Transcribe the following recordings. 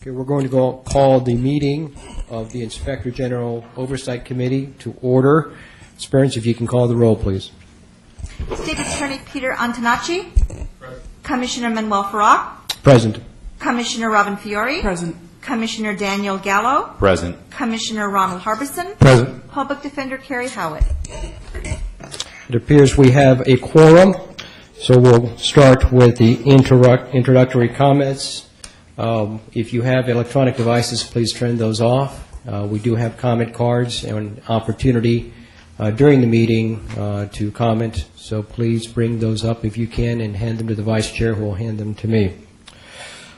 Okay, we're going to call the meeting of the Inspector General Oversight Committee to order. Ms. Burns, if you can call the roll, please. State Attorney Peter Antonacci. Present. Commissioner Manuel Farrar. Present. Commissioner Robin Fiore. Present. Commissioner Daniel Gallo. Present. Commissioner Ronald Harbison. Present. Public Defender Carrie Howitt. It appears we have a quorum, so we'll start with the introductory comments. If you have electronic devices, please turn those off. We do have comment cards and opportunity during the meeting to comment, so please bring those up if you can and hand them to the Vice Chair, who will hand them to me.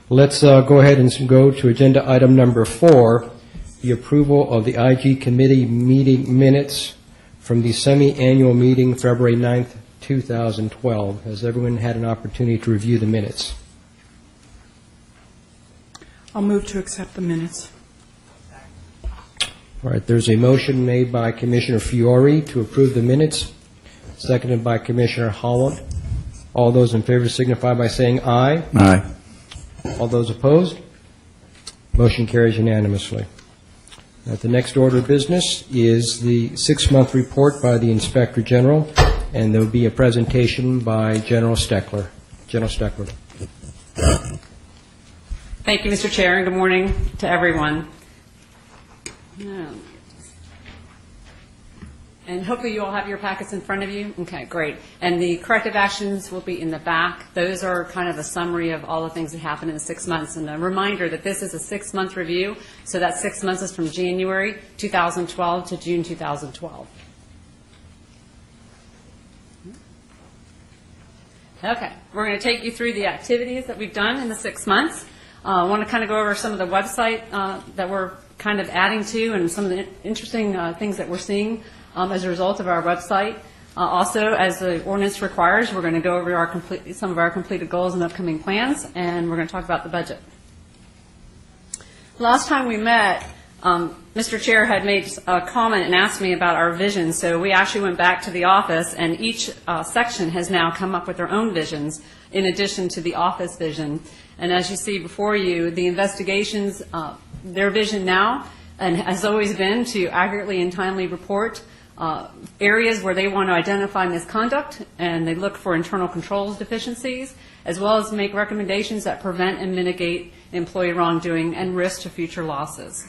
Let's go ahead and go to agenda item number 4, the approval of the IG Committee meeting minutes from the semi-annual meeting February 9th, 2012. Has everyone had an opportunity to review the minutes? I'll move to accept the minutes. All right, there's a motion made by Commissioner Fiore to approve the minutes, seconded by Commissioner Holland. All those in favor signify by saying aye. Aye. All those opposed? Motion carries unanimously. The next order of business is the 6-month report by the Inspector General, and there will be a presentation by General Steckler. General Steckler. Thank you, Mr. Chair, and good morning to everyone. And hopefully you all have your packets in front of you. Okay, great. And the corrective actions will be in the back. Those are kind of a summary of all the things that happened in the 6 months. And a reminder that this is a 6-month review, so that 6 months is from January 2012 to June 2012. Okay, we're going to take you through the activities that we've done in the 6 months. I want to kind of go over some of the website that we're kind of adding to and some of the interesting things that we're seeing as a result of our website. Also, as the ordinance requires, we're going to go over some of our completed goals and upcoming plans, and we're going to talk about the budget. Last time we met, Mr. Chair had made a comment and asked me about our vision, so we actually went back to the office, and each section has now come up with their own visions in addition to the office vision. And as you see before you, the investigations, their vision now, and has always been to accurately and timely report areas where they want to identify misconduct, and they look for internal controls deficiencies, as well as make recommendations that prevent and mitigate employee wrongdoing and risk to future losses.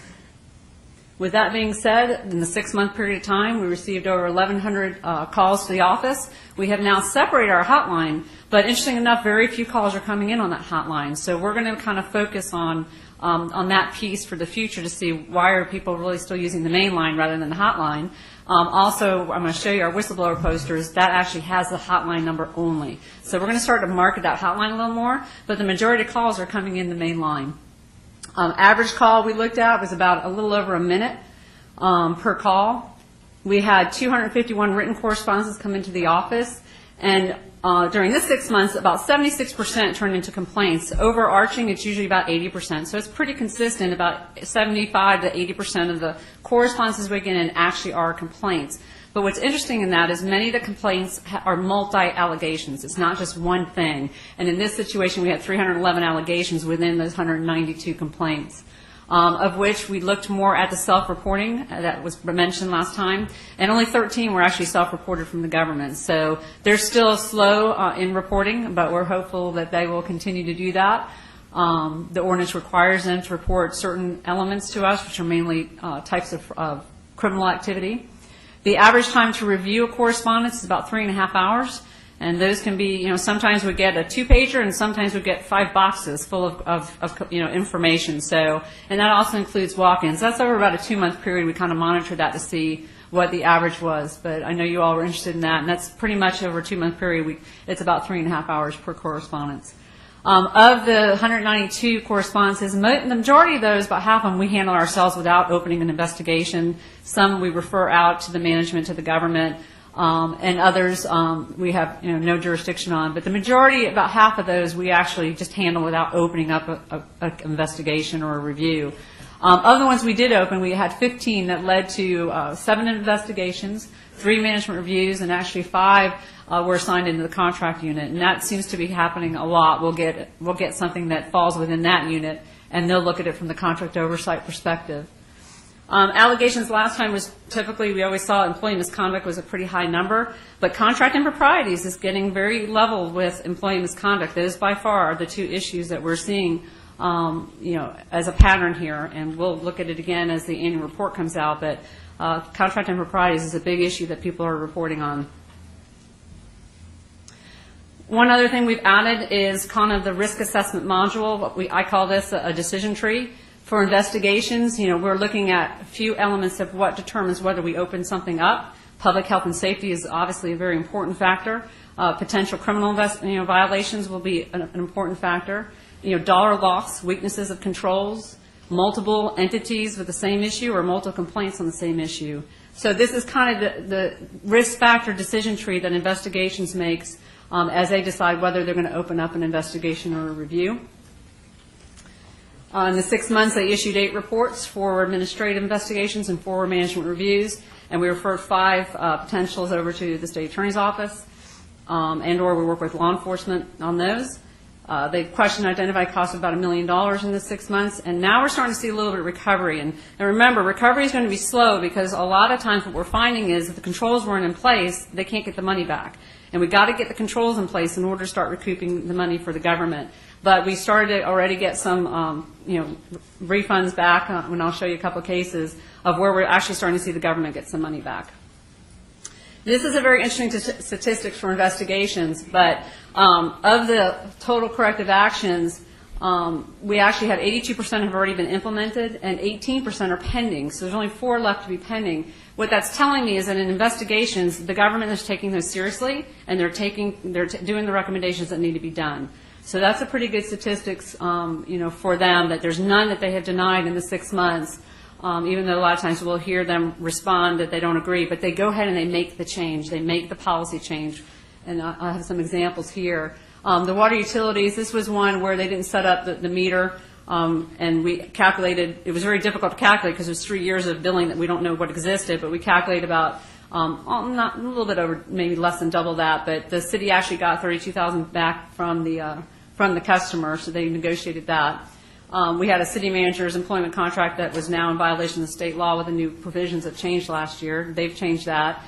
With that being said, in the 6-month period of time, we received over 1,100 calls to the office. We have now separated our hotline, but interesting enough, very few calls are coming in on that hotline. So we're going to kind of focus on that piece for the future to see why are people really still using the main line rather than the hotline. Also, I'm going to show you our whistleblower posters. That actually has the hotline number only. So we're going to start to market that hotline a little more, but the majority of calls are coming in the main line. Average call we looked at was about a little over a minute per call. We had 251 written correspondences come into the office, and during this 6 months, about 76% turned into complaints. Overarching, it's usually about 80%, so it's pretty consistent. About 75 to 80% of the correspondences we get in actually are complaints. But what's interesting in that is many of the complaints are multi-allegations. It's not just one thing. And in this situation, we had 311 allegations within those 192 complaints, of which we looked more at the self-reporting that was mentioned last time, and only 13 were actually self-reported from the government. So they're still slow in reporting, but we're hopeful that they will continue to do that. The ordinance requires them to report certain elements to us, which are mainly types of criminal activity. The average time to review a correspondence is about 3.5 hours, and those can be, sometimes we get a 2-pager, and sometimes we get 5 boxes full of information. So, and that also includes walk-ins. That's over about a 2-month period. We kind of monitor that to see what the average was, but I know you all were interested in that, and that's pretty much over a 2-month period. It's about 3.5 hours per correspondence. Of the 192 correspondences, the majority of those, about half of them, we handle ourselves without opening an investigation. Some we refer out to the management, to the government, and others we have no jurisdiction on. But the majority, about half of those, we actually just handle without opening up an investigation or a review. Of the ones we did open, we had 15 that led to 7 investigations, 3 management reviews, and actually 5 we're assigned into the contract unit, and that seems to be happening a lot. We'll get something that falls within that unit, and they'll look at it from the contract oversight perspective. Allegations last time was typically, we always saw employee misconduct was a pretty high number, but contract improprieties is getting very level with employee misconduct. Those by far are the two issues that we're seeing, as a pattern here, and we'll look at it again as the annual report comes out, but contract improprieties is a big issue that people are reporting on. One other thing we've added is kind of the risk assessment module. I call this a decision tree. For investigations, we're looking at a few elements of what determines whether we open something up. Public health and safety is obviously a very important factor. Potential criminal violations will be an important factor. Dollar loss, weaknesses of controls, multiple entities with the same issue or multiple complaints on the same issue. So this is kind of the risk factor decision tree that investigations makes as they decide whether they're going to open up an investigation or a review. In the 6 months, they issued 8 reports for administrative investigations and 4 management reviews, and we referred 5 potentials over to the state attorney's office, and/or we work with law enforcement on those. They questioned identified costs of about $1 million in the 6 months, and now we're starting to see a little bit of recovery. And remember, recovery is going to be slow because a lot of times what we're finding is if the controls weren't in place, they can't get the money back. And we've got to get the controls in place in order to start recouping the money for the government. But we started to already get some, refunds back, and I'll show you a couple of cases of where we're actually starting to see the government get some money back. This is a very interesting statistic for investigations, but of the total corrective actions, we actually have 82% have already been implemented and 18% are pending. So there's only 4 left to be pending. What that's telling me is that in investigations, the government is taking those seriously, and they're doing the recommendations that need to be done. So that's a pretty good statistics, for them, that there's none that they have denied in the 6 months, even though a lot of times we'll hear them respond that they don't agree, but they go ahead and they make the change. They make the policy change. And I have some examples here. The water utilities, this was one where they didn't set up the meter, and we calculated, it was very difficult to calculate because there's 3 years of billing that we don't know what existed, but we calculated about not a little bit over, maybe less than double that, but the city actually got $32,000 back from the customer, so they negotiated that. We had a city manager's employment contract that was now in violation of state law with the new provisions that changed last year. They've changed that.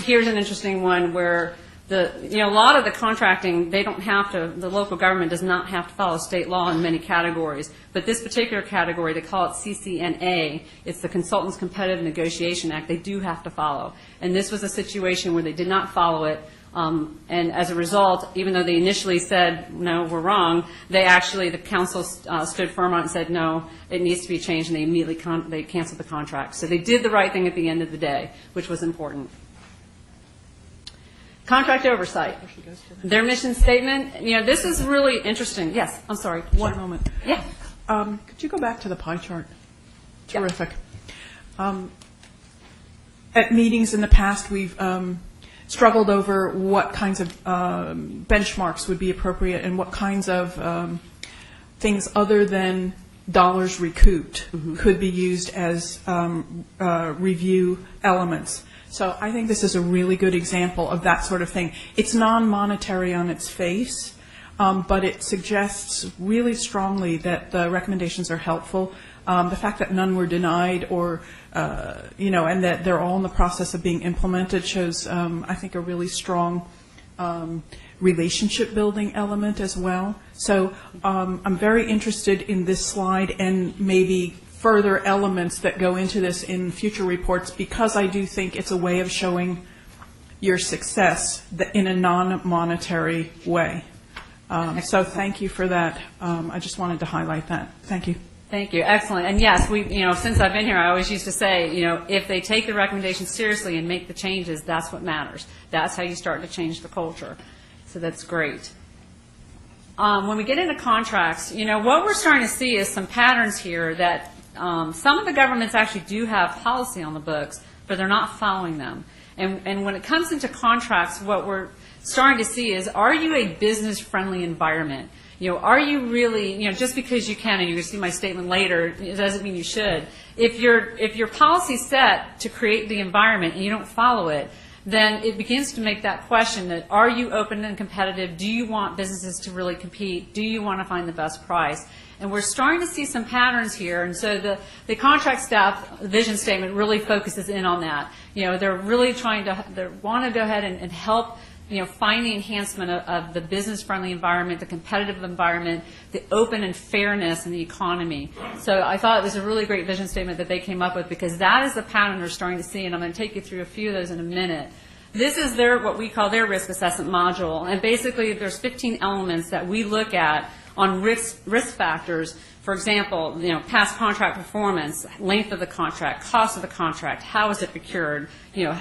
Here's an interesting one where a lot of the contracting, they don't have to, the local government does not have to follow state law in many categories. But this particular category, they call it CCNA, it's the Consultants Competitive Negotiation Act, they do have to follow. And this was a situation where they did not follow it. And as a result, even though they initially said, no, we're wrong, they actually, the council stood firm on it and said, no, it needs to be changed, and they immediately they canceled the contract. So they did the right thing at the end of the day, which was important. Contract oversight. Their mission statement, this is really interesting. Yes, I'm sorry. One moment. Yeah. Could you go back to the pie chart? Terrific. At meetings in the past, we've struggled over what kinds of benchmarks would be appropriate and what kinds of things other than dollars recouped could be used as review elements. So I think this is a really good example of that sort of thing. It's non-monetary on its face, but it suggests really strongly that the recommendations are helpful. The fact that none were denied or, and that they're all in the process of being implemented shows, I think, a really strong relationship building element as well. So I'm very interested in this slide and maybe further elements that go into this in future reports, because I do think it's a way of showing your success in a non-monetary way. So thank you for that. I just wanted to highlight that. Thank you. Thank you. Excellent. And yes, since I've been here, I always used to say, if they take the recommendations seriously and make the changes, that's what matters. That's how you start to change the culture. So that's great. When we get into contracts, what we're starting to see is some patterns here that some of the governments actually do have policy on the books, but they're not following them. And when it comes into contracts, what we're starting to see is, are you a business-friendly environment? Are you really, just because you can, and you're going to see my statement later, it doesn't mean you should. If your policy's set to create the environment and you don't follow it, then it begins to make that question that, are you open and competitive? Do you want businesses to really compete? Do you want to find the best price? And we're starting to see some patterns here, and so the contract staff vision statement really focuses in on that. They're really trying to, they want to go ahead and help, find the enhancement of the business-friendly environment, the competitive environment, the open and fairness in the economy. So I thought it was a really great vision statement that they came up with, because that is the pattern we're starting to see, and I'm going to take you through a few of those in a minute. This is what we call their risk assessment module, and basically there's 15 elements that we look at on risk factors. For example, past contract performance, length of the contract, cost of the contract, how is it procured,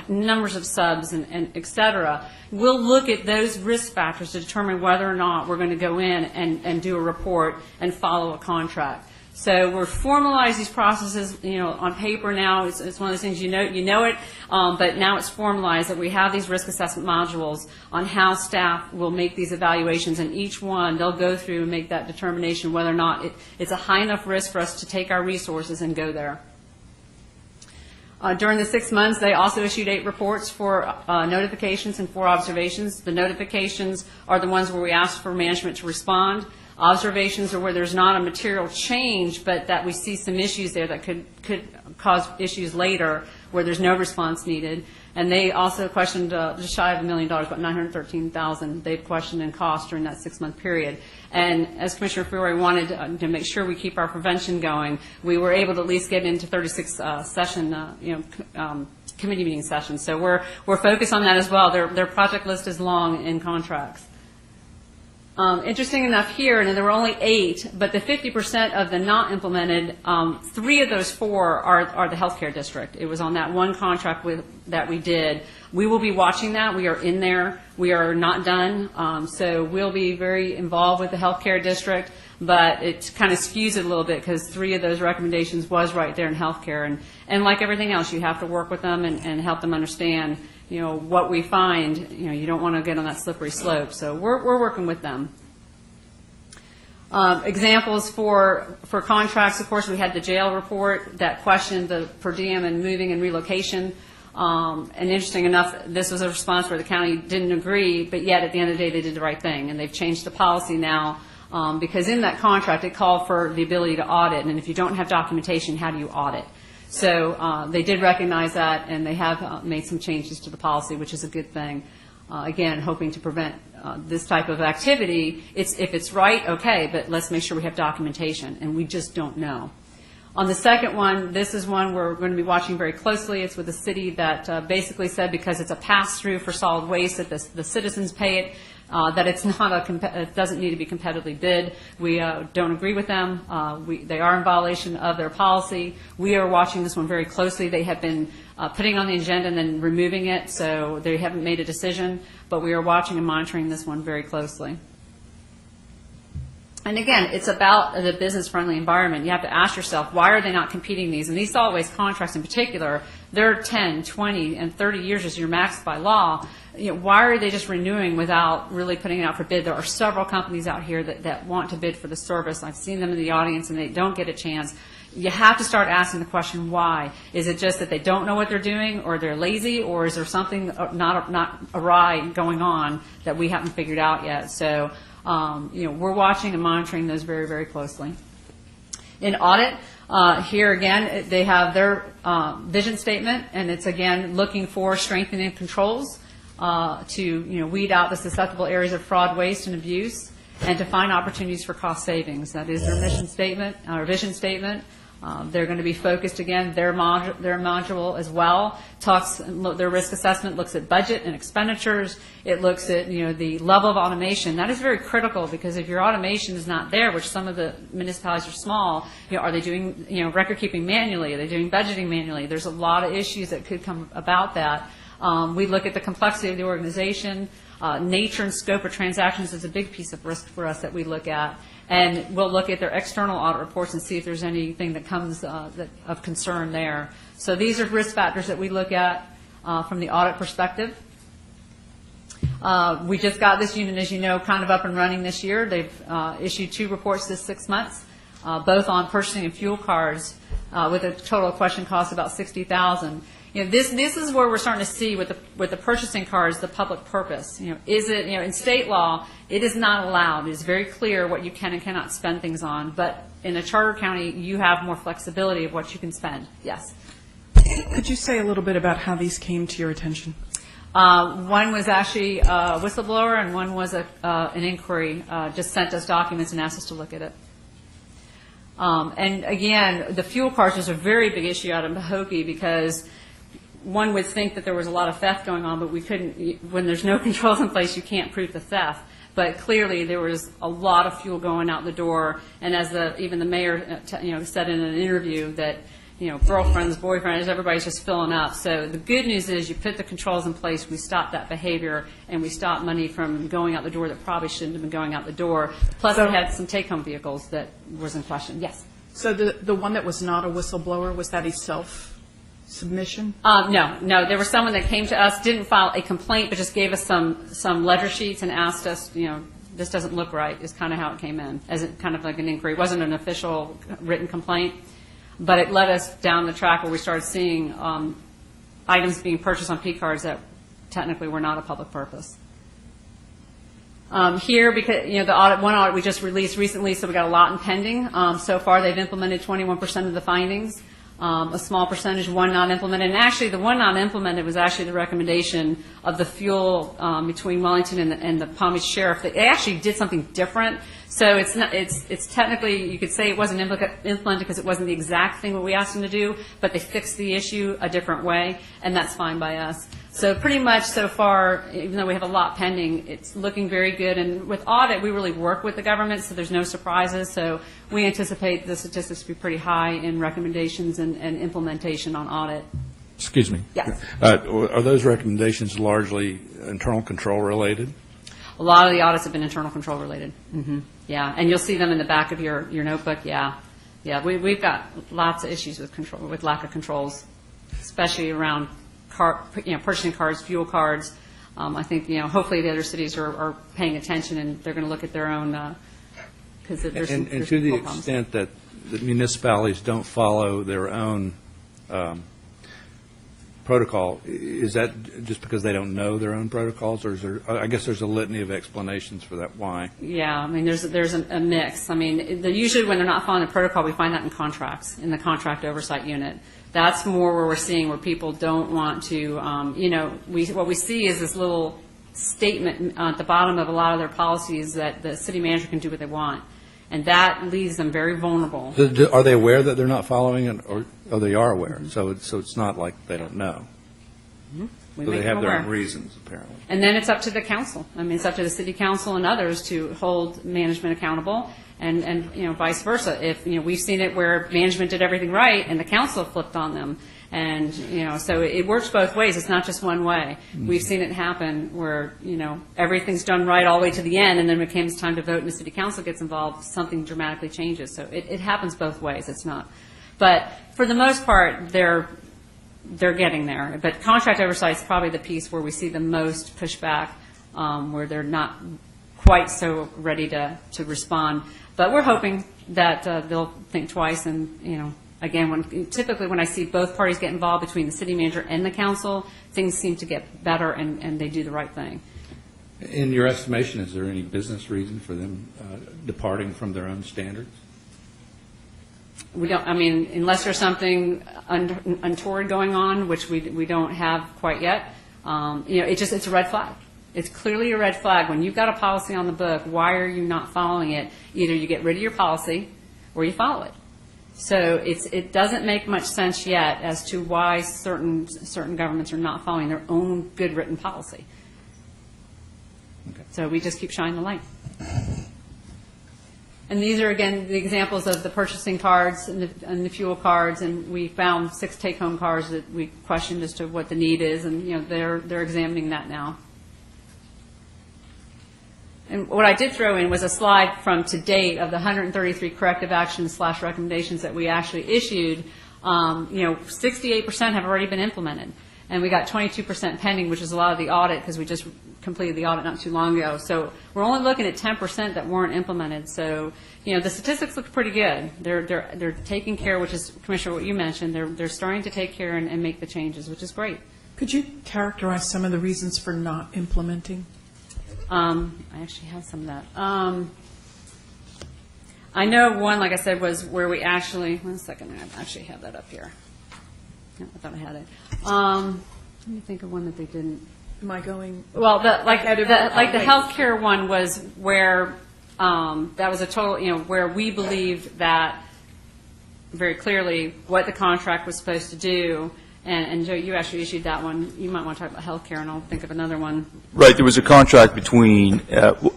numbers of subs, and et cetera. We'll look at those risk factors to determine whether or not we're going to go in and do a report and follow a contract. So we're formalizing these processes, on paper now. It's one of those things, you know it, but now it's formalized that we have these risk assessment modules on how staff will make these evaluations, and each one they'll go through and make that determination whether or not it's a high enough risk for us to take our resources and go there. During the 6 months, they also issued 8 reports for notifications and 4 observations. The notifications are the ones where we ask for management to respond. Observations are where there's not a material change, but that we see some issues there that could cause issues later where there's no response needed. And they also questioned just shy of $1 million, about $913,000 they've questioned in cost during that 6-month period. And as Commissioner Fiore wanted to make sure we keep our prevention going, we were able to at least get into 36 committee meeting sessions. So we're focused on that as well. Their project list is long in contracts. Interesting enough here, and there were only 8, but the 50% of the not implemented, 3 of those 4 are the healthcare district. It was on that one contract that we did. We will be watching that. We are in there. We are not done. So we'll be very involved with the healthcare district, but it kind of skews it a little bit because 3 of those recommendations was right there in healthcare. And like everything else, you have to work with them and help them understand what we find. You don't want to get on that slippery slope. So we're working with them. Examples for contracts, of course, we had the jail report that questioned the per diem and moving and relocation. And interesting enough, this was a response where the county didn't agree, but yet at the end of the day they did the right thing. And they've changed the policy now because in that contract it called for the ability to audit. And if you don't have documentation, how do you audit? So they did recognize that, and they have made some changes to the policy, which is a good thing. Again, hoping to prevent this type of activity. If it's right, okay, but let's make sure we have documentation, and we just don't know. On the second one, this is one we're going to be watching very closely. It's with a city that basically said because it's a pass-through for solid waste that the citizens pay it, that it's not it doesn't need to be competitively bid. We don't agree with them. They are in violation of their policy. We are watching this one very closely. They have been putting on the agenda and then removing it, so they haven't made a decision, but we are watching and monitoring this one very closely. And again, it's about the business-friendly environment. You have to ask yourself, why are they not competing these? And these solid waste contracts in particular, they're 10, 20, and 30 years as your max by law. Why are they just renewing without really putting it out for bid? There are several companies out here that want to bid for the service. I've seen them in the audience, and they don't get a chance. You have to start asking the question, why? Is it just that they don't know what they're doing, or they're lazy, or is there something not awry going on that we haven't figured out yet? So, we're watching and monitoring those very, very closely. In audit, here again, they have their vision statement, and it's again looking for strengthening controls to weed out the susceptible areas of fraud, waste, and abuse, and to find opportunities for cost savings. That is their mission statement, or vision statement. They're going to be focused again. Their module as well their risk assessment looks at budget and expenditures. It looks at the level of automation. That is very critical because if your automation is not there, which some of the municipalities are small, are they doing record keeping manually? Are they doing budgeting manually? There's a lot of issues that could come about that. We look at the complexity of the organization. Nature and scope of transactions is a big piece of risk for us that we look at. And we'll look at their external audit reports and see if there's anything that comes of concern there. So these are risk factors that we look at from the audit perspective. We just got this unit, as you know, kind of up and running this year. They've issued 2 reports this 6 months, both on purchasing and fuel cards with a total question cost of about $60,000. This is where we're starting to see with the purchasing cards, the public purpose. Is it, in state law, it is not allowed. It is very clear what you can and cannot spend things on. But in a charter county, you have more flexibility of what you can spend. Yes. Could you say a little bit about how these came to your attention? One was actually a whistleblower, and one was an inquiry. Just sent us documents and asked us to look at it. And again, the fuel cards was a very big issue out in Pahokee because one would think that there was a lot of theft going on, but we couldn't. When there's no controls in place, you can't prove the theft. But clearly, there was a lot of fuel going out the door. And as even the mayor, said in an interview that, girlfriends, boyfriends, everybody's just filling up. So the good news is you put the controls in place, we stop that behavior, and we stop money from going out the door that probably shouldn't have been going out the door. Plus, we had some take-home vehicles that was in question. Yes. So the one that was not a whistleblower, was that a self-submission? No. There was someone that came to us, didn't file a complaint, but just gave us some ledger sheets and asked us, this doesn't look right, is kind of how it came in, as kind of like an inquiry. It wasn't an official written complaint. But it led us down the track where we started seeing items being purchased on P cards that technically were not a public purpose. Here, because the one audit we just released recently, so we got a lot in pending. So far, they've implemented 21% of the findings. A small percentage, one not implemented. And actually, the one not implemented was actually the recommendation of the fuel between Wellington and the Palm Beach Sheriff. They actually did something different. So it's technically, you could say it wasn't implemented because it wasn't the exact thing what we asked them to do, but they fixed the issue a different way, and that's fine by us. So pretty much so far, even though we have a lot pending, it's looking very good. And with audit, we really work with the government, so there's no surprises. So we anticipate the statistics to be pretty high in recommendations and implementation on audit. Excuse me. Yes. Are those recommendations largely internal control related? A lot of the audits have been internal control related. Mm-hmm. Yeah, and you'll see them in the back of your notebook. Yeah. We've got lots of issues with lack of controls, especially around purchasing cards, fuel cards. I think hopefully the other cities are paying attention and they're going to look at their own because there's and to the extent that the municipalities don't follow their own protocol, is that just because they don't know their own protocols, or is there? I guess there's a litany of explanations for that. Why? Yeah, I mean there's a mix. I mean usually when they're not following the protocol, we find that in contracts, in the contract oversight unit. That's more where we're seeing where people don't want to. What we see is this little statement at the bottom of a lot of their policies that the city manager can do what they want. And that leaves them very vulnerable. Are they aware that they're not following it, or they are aware? Mm-hmm. So it's not like they don't know. Mm-hmm. So they have their own reasons, apparently. And then it's up to the council. I mean, it's up to the city council and others to hold management accountable, and vice versa. If we've seen it where management did everything right and the council flipped on them. And, so it works both ways. It's not just one way. Mm-hmm. We've seen it happen where, everything's done right all the way to the end, and then when it comes time to vote and the city council gets involved, something dramatically changes. So it happens both ways. It's not. But for the most part, they're getting there. But contract oversight is probably the piece where we see the most pushback, where they're not quite so ready to respond. But we're hoping that they'll think twice and, again, typically when I see both parties get involved between the city manager and the council, things seem to get better and they do the right thing. In your estimation, is there any business reason for them departing from their own standards? We don't. I mean, unless there's something untoward going on, which we don't have quite yet. It's a red flag. It's clearly a red flag. When you've got a policy on the book, why are you not following it? Either you get rid of your policy or you follow it. So it doesn't make much sense yet as to why certain governments are not following their own good written policy. Okay. So we just keep shining the light. And these are, again, the examples of the purchasing cards and the fuel cards, and we found 6 take-home cards that we questioned as to what the need is, and they're examining that now. And what I did throw in was a slide from to date of the 133 corrective actions / recommendations that we actually issued. 68% have already been implemented. and we got 22% pending, which is a lot of the audit, because we just completed the audit not too long ago. So we're only looking at 10% that weren't implemented. So, you know, the statistics look pretty good. They're taking care, which is, Commissioner, what you mentioned, they're starting to take care and make the changes, which is great. Could you characterize some of the reasons for not implementing? I actually have some of that. I know one, like I said, was where we actually, 1 second, I actually have that up here. No, I thought I had it. Let me think of one that they didn't. Am I going? Well, the Wait. healthcare one was where that was a total, you know, where we believed that very clearly what the contract was supposed to do. And Joe, you actually issued that one. You might want to talk about healthcare, and I'll think of another one. Right. There was a contract between,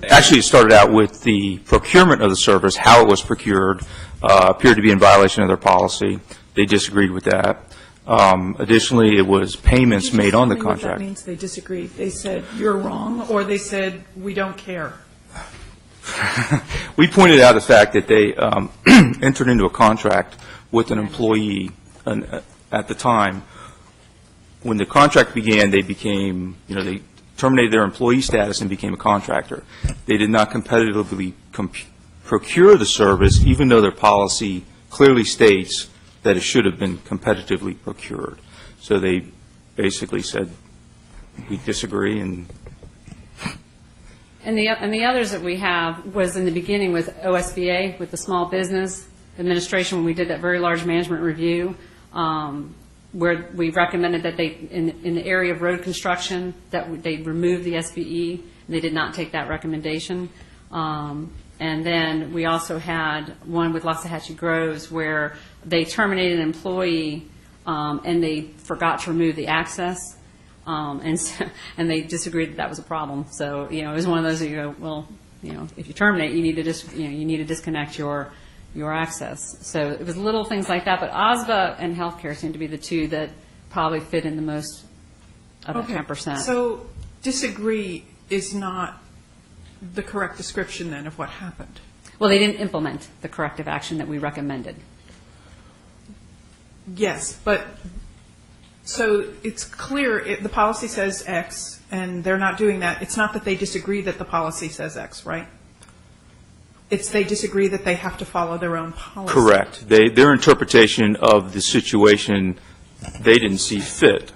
actually it started out with the procurement of the service, how it was procured, appeared to be in violation of their policy. They disagreed with that. Additionally, it was payments made on the What that contract. means they disagreed. They said, you're wrong, or they said, we don't care. We pointed out the fact that they entered into a contract with an employee at the time. When the contract began, they became, you know, they terminated their employee status and became a contractor. They did not competitively procure the service, even though their policy clearly states that it should have been competitively procured. So they basically said, we disagree, and the others that we have was in the beginning with OSBA, with the Small Business Administration, when we did that very large management review, where we recommended that they, in the area of road construction, that they remove the SBE, and they did not take that recommendation. And then we also had one with Loxahatchee Groves where they terminated an employee and they forgot to remove the access, and they disagreed that was a problem. So, you know, it was one of those that you go, well, you know, if you terminate, you need to disconnect your access. So it was little things like that, but OSBA and healthcare seem to be the two that probably fit in the most of that 10%. So disagree is not the correct description then of what happened. Well, they didn't implement the corrective action that we recommended. Yes, but so it's clear the policy says X and they're not doing that. It's not that they disagree that the policy says X, right? It's they disagree that they have to follow their own policy. correct. Their interpretation of the situation, they didn't see fit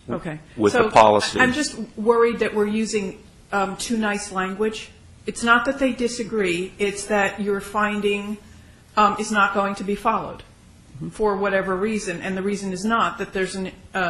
Okay. with So the policy. I'm just worried that we're using too nice language. It's not that they disagree, it's that your finding is not going to be followed for whatever reason, and the reason is not that there's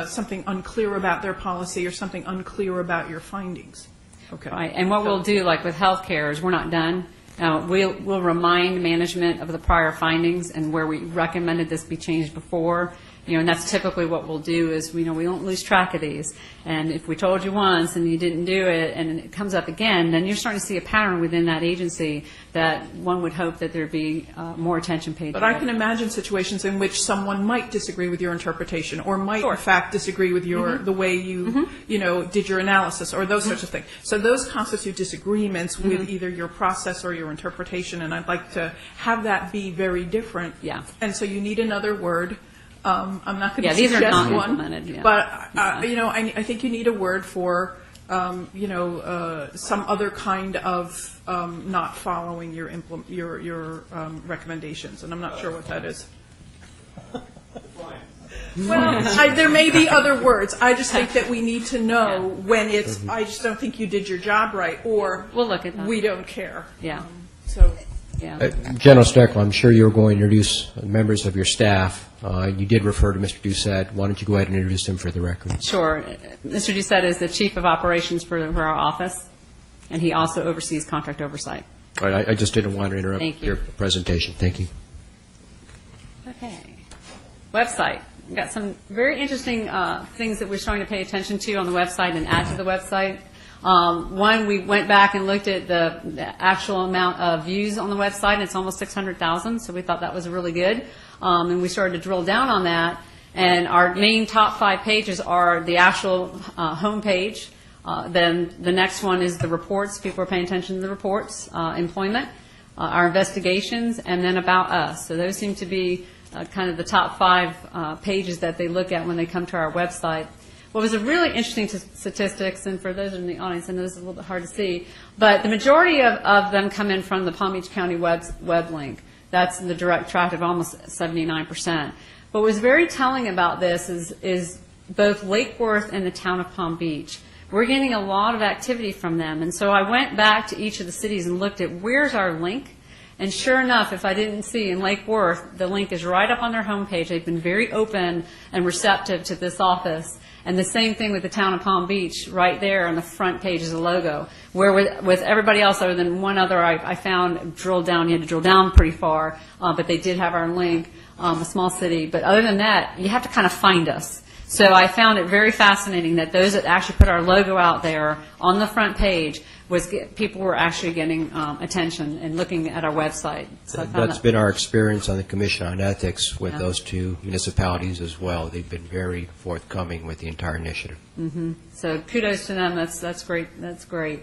something unclear about their policy or something unclear about your findings. Okay. Right, and what we'll do, like with healthcare, is we're not done. We'll remind management of the prior findings and where we recommended this be changed before. You know, and that's typically what we'll do is, you know, we don't lose track of these. And if we told you once and you didn't do it and it comes up again, then you're starting to see a pattern within that agency that one would hope that there'd be more attention paid to. But I can imagine situations in which someone might disagree with your interpretation or might, Sure. in fact, disagree with your the way you, you know, did your analysis or those sorts of things. So those constitute disagreements with either your process or your interpretation, and I'd like to have that be very different. Yeah. And so you need another word. I'm not going to Yeah, these are suggest not one, implemented, yeah. but you know, I think you need a word for you know, some other kind of not following your recommendations, and I'm not sure what that is. Well, there may be other words. I just think that we need to know when it's, I just don't think you did your job right, or We'll look at that. we don't care. Yeah. So, Yeah. General Steckle, I'm sure you're going to introduce members of your staff. You did refer to Mr. Doucette. Why don't you go ahead and introduce him for the record? Sure. Mr. Doucette is the Chief of Operations for our office, and he also oversees contract oversight. All right, I just didn't want to interrupt Thank you. your presentation. Thank you. Okay. Website. We've got some very interesting things that we're starting to pay attention to on the website and add to the website. One, we went back and looked at the actual amount of views on the website, and it's almost 600,000, so we thought that was really good. And we started to drill down on that, and our main top 5 pages are the actual home page. Then the next one is the reports. People are paying attention to the reports, employment, our investigations, and then about us. So those seem to be kind of the top 5 pages that they look at when they come to our website. what was a really interesting statistics, and for those in the audience, I know this is a little bit hard to see, but the majority of them come in from the Palm Beach County web link. That's the direct traffic, almost 79%. What was very telling about this is both Lake Worth and the town of Palm Beach. We're getting a lot of activity from them, and so I went back to each of the cities and looked at where's our link, and sure enough, if I didn't see in Lake Worth, the link is right up on their homepage. They've been very open and receptive to this office. And the same thing with the town of Palm Beach, right there on the front page is a logo. Where with everybody else, other than one other I found drilled down, you had to drill down pretty far, but they did have our link, a small city. But other than that, you have to kind of find us. So I found it very fascinating that those that actually put our logo out there on the front page people were actually getting attention and looking at our website. So I found That's been our experience on the Commission on Ethics with those two municipalities as well. They've been very forthcoming with the entire initiative. Mm-hmm. So kudos to them. That's great. That's great.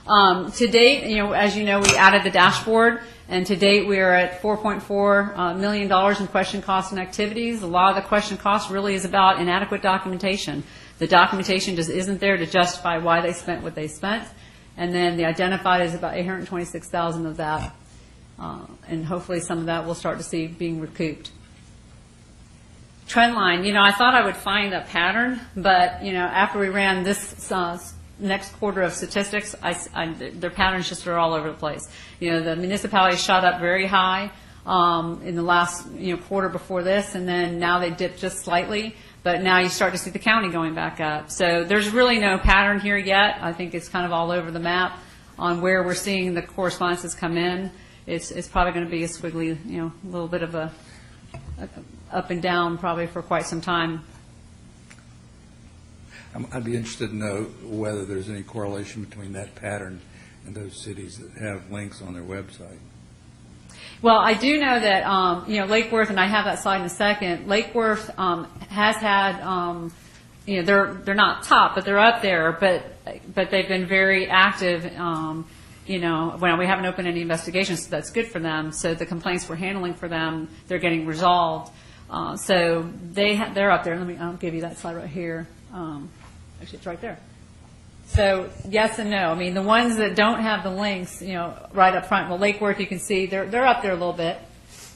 To date, as you know, we added the dashboard, and to date we are at $4.4 million in question costs and activities. A lot of the question costs really is about inadequate documentation. The documentation just isn't there to justify why they spent what they spent, and then the identified is about $826,000 of that, and hopefully some of that we'll start to see being recouped. Trendline, I thought I would find a pattern, but after we ran this next quarter of statistics, their patterns just are all over the place. The municipalities shot up very high in the last quarter before this, and then now they dipped just slightly. But now you start to see the county going back up. So there's really no pattern here yet. I think it's kind of all over the map on where we're seeing the correspondences come in. It's probably going to be a squiggly, a little bit of a up and down probably for quite some time. I'd be interested to know whether there's any correlation between that pattern and those cities that have links on their website. Well, I do know that Lake Worth, and I have that slide in a second. Lake Worth has had, they're not top, but they're up there. But they've been very active. When we haven't opened any investigations, so that's good for them. So the complaints we're handling for them, they're getting resolved. So they're up there. I'll give you that slide right here. Actually, it's right there. So yes and no. I mean, the ones that don't have the links, right up front. Well, Lake Worth, you can see they're up there a little bit.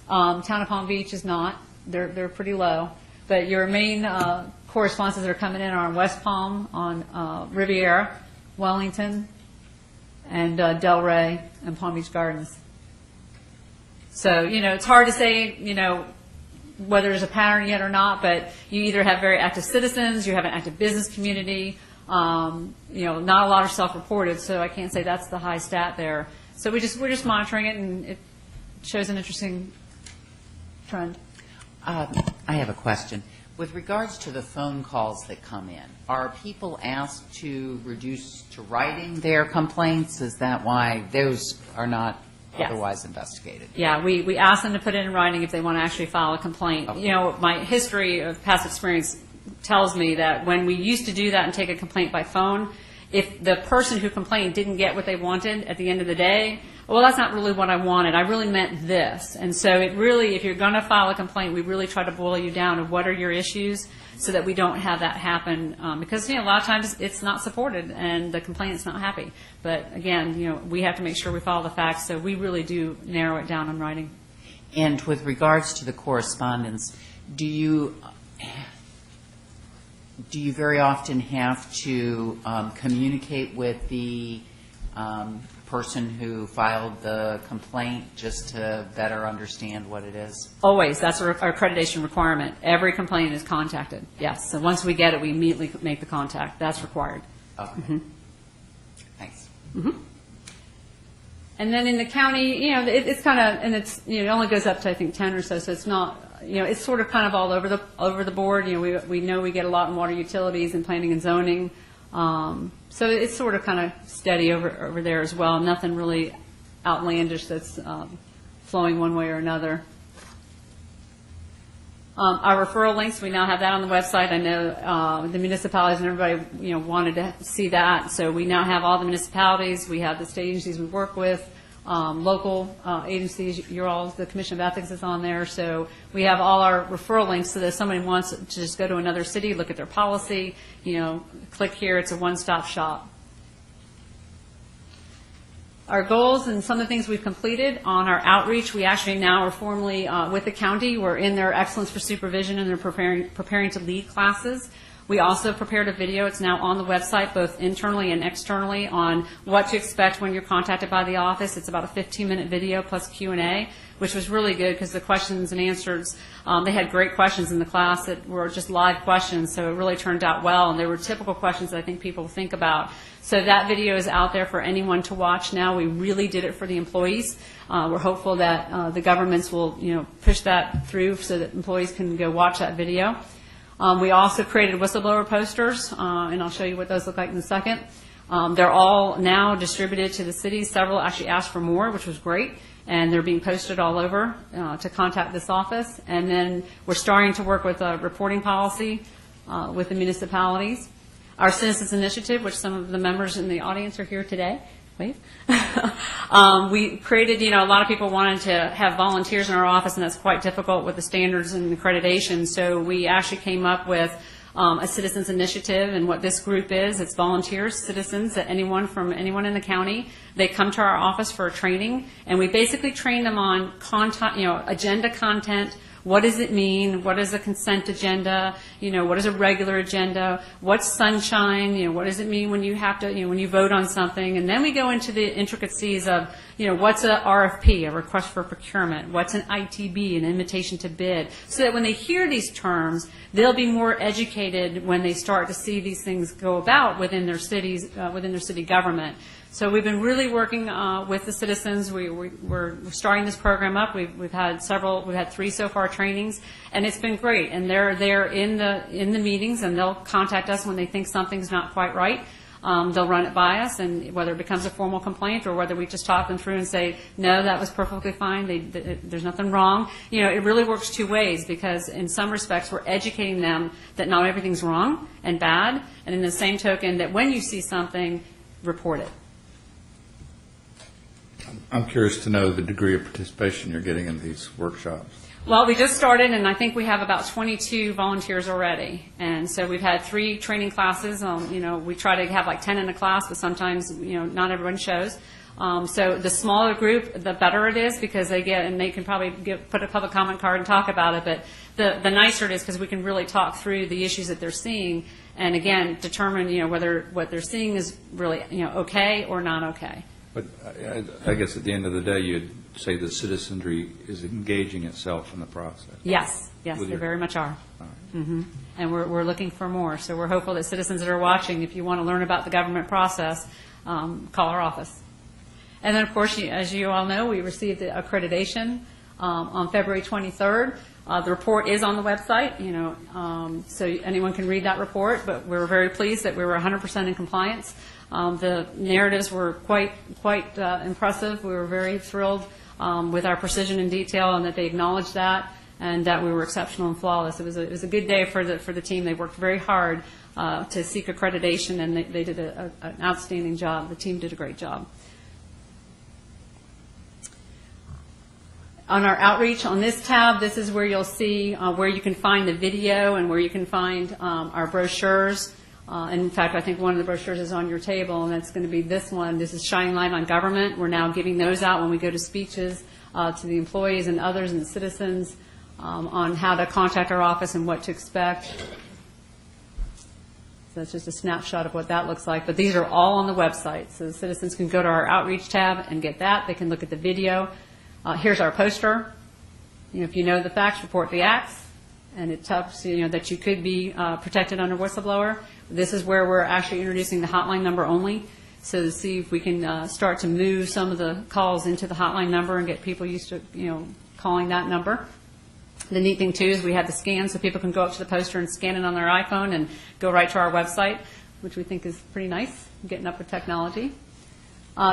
Town of Palm Beach is not. They're pretty low. But your main correspondences that are coming in are on West Palm, on Riviera, Wellington, and Delray and Palm Beach Gardens. So it's hard to say whether there's a pattern yet or not. But you either have very active citizens, you have an active business community. Not a lot are self-reported, so I can't say that's the high stat there. So we're just monitoring it, and it shows an interesting trend. I have a question. With regards to the phone calls that come in, are people asked to reduce to writing their complaints? Is that why those are not otherwise investigated? Yeah, we ask them to put it in writing if they want to actually file a complaint. Okay. My history of past experience tells me that when we used to do that and take a complaint by phone, if the person who complained didn't get what they wanted at the end of the day, well, that's not really what I wanted. I really meant this. And so it really, if you're going to file a complaint, we really try to boil you down to what are your issues so that we don't have that happen. Because, a lot of times it's not supported and the complainant's not happy. But again, we have to make sure we follow the facts, so we really do narrow it down in writing. And with regards to the correspondence, do you very often have to communicate with the person who filed the complaint just to better understand what it is? Always. That's our accreditation requirement. Every complainant is contacted. Yes. So once we get it, we immediately make the contact. That's required. Okay. Mm-hmm. Thanks. Mm-hmm. And then in the county, it's kind of, and it's, it only goes up to, I think, 10 or so, so it's not, it's sort of kind of all over the board. We know we get a lot in water utilities and planning and zoning. So it's sort of kind of steady over there as well. Nothing really outlandish that's flowing one way or another. Our referral links, we now have that on the website. I know the municipalities and everybody wanted to see that. So we now have all the municipalities. We have the state agencies we work with local agencies. The Commission of Ethics is on there. So we have all our referral links so that if somebody wants to just go to another city, look at their policy, click here. It's a one-stop shop. Our goals and some of the things we've completed on our outreach, we actually now are formally with the county. We're in their Excellence for Supervision, and they're preparing to lead classes. We also prepared a video. It's now on the website, both internally and externally, on what to expect when you're contacted by the office. It's about a 15-minute video plus Q&A, which was really good because the questions and answers, they had great questions in the class that were just live questions, so it really turned out well, and they were typical questions that I think people think about. So that video is out there for anyone to watch now. We really did it for the employees. We're hopeful that the governments will, push that through so that employees can go watch that video. We also created whistleblower posters, and I'll show you what those look like in a second. They're all now distributed to the cities. Several actually asked for more, which was great, and they're being posted all over to contact this office. And then we're starting to work with a reporting policy with the municipalities. Our Citizens Initiative, which some of the members in the audience are here today. Wave. We created, a lot of people wanted to have volunteers in our office, and that's quite difficult with the standards and accreditation. So we actually came up with a Citizens Initiative, and what this group is, it's volunteers, citizens, anyone in the county. They come to our office for a training, and we basically train them on content, agenda content. What does it mean? What is a consent agenda? What is a regular agenda? What's sunshine? What does it mean when you have to, when you vote on something? And then we go into the intricacies of, what's a RFP, a request for procurement? What's an ITB, an invitation to bid? So that when they hear these terms, they'll be more educated when they start to see these things go about within their cities, within their city government. So we've been really working with the citizens. We're starting this program up. We've had 3 so far trainings, and it's been great. And they're there in the meetings, and they'll contact us when they think something's not quite right. They'll run it by us, and whether it becomes a formal complaint or whether we just talk them through and say, no, that was perfectly fine. There's nothing wrong. It really works two ways, because in some respects we're educating them that not everything's wrong and bad, and in the same token that when you see something, report it. I'm curious to know the degree of participation you're getting in these workshops. Well, we just started, and I think we have about 22 volunteers already. And so we've had 3 training classes. We try to have like 10 in a class, but sometimes, not everyone shows. So the smaller group, the better it is, because they can probably put a public comment card and talk about it. But the nicer it is, because we can really talk through the issues that they're seeing, and again, determine, whether what they're seeing is really, okay or not okay. But I guess at the end of the day, you'd say the citizenry is engaging itself in the process. Yes, they very much are. Mm-hmm. And we're looking for more. So we're hopeful that citizens that are watching, if you want to learn about the government process, call our office. And then, of course, as you all know, we received the accreditation on February 23rd. The report is on the website, so anyone can read that report, but we're very pleased that we were 100% in compliance. The narratives were quite impressive. We were very thrilled with our precision and detail, and that they acknowledged that, and that we were exceptional and flawless. It was a good day for the team. They worked very hard to seek accreditation, and they did an outstanding job. The team did a great job. On our outreach, on this tab, this is where you'll see where you can find the video and where you can find our brochures. And in fact, I think one of the brochures is on your table, and that's going to be this one. This is Shining Light on Government. We're now giving those out when we go to speeches to the employees and others and the citizens on how to contact our office and what to expect. So that's just a snapshot of what that looks like. But these are all on the website, so the citizens can go to our outreach tab and get that. They can look at the video. Here's our poster. If you know the facts, report the acts. And it tells you that you could be protected under whistleblower. This is where we're actually introducing the hotline number only, so to see if we can start to move some of the calls into the hotline number and get people used to calling that number. The neat thing too is we have the scan, so people can go up to the poster and scan it on their iPhone and go right to our website, which we think is pretty nice, getting up with technology.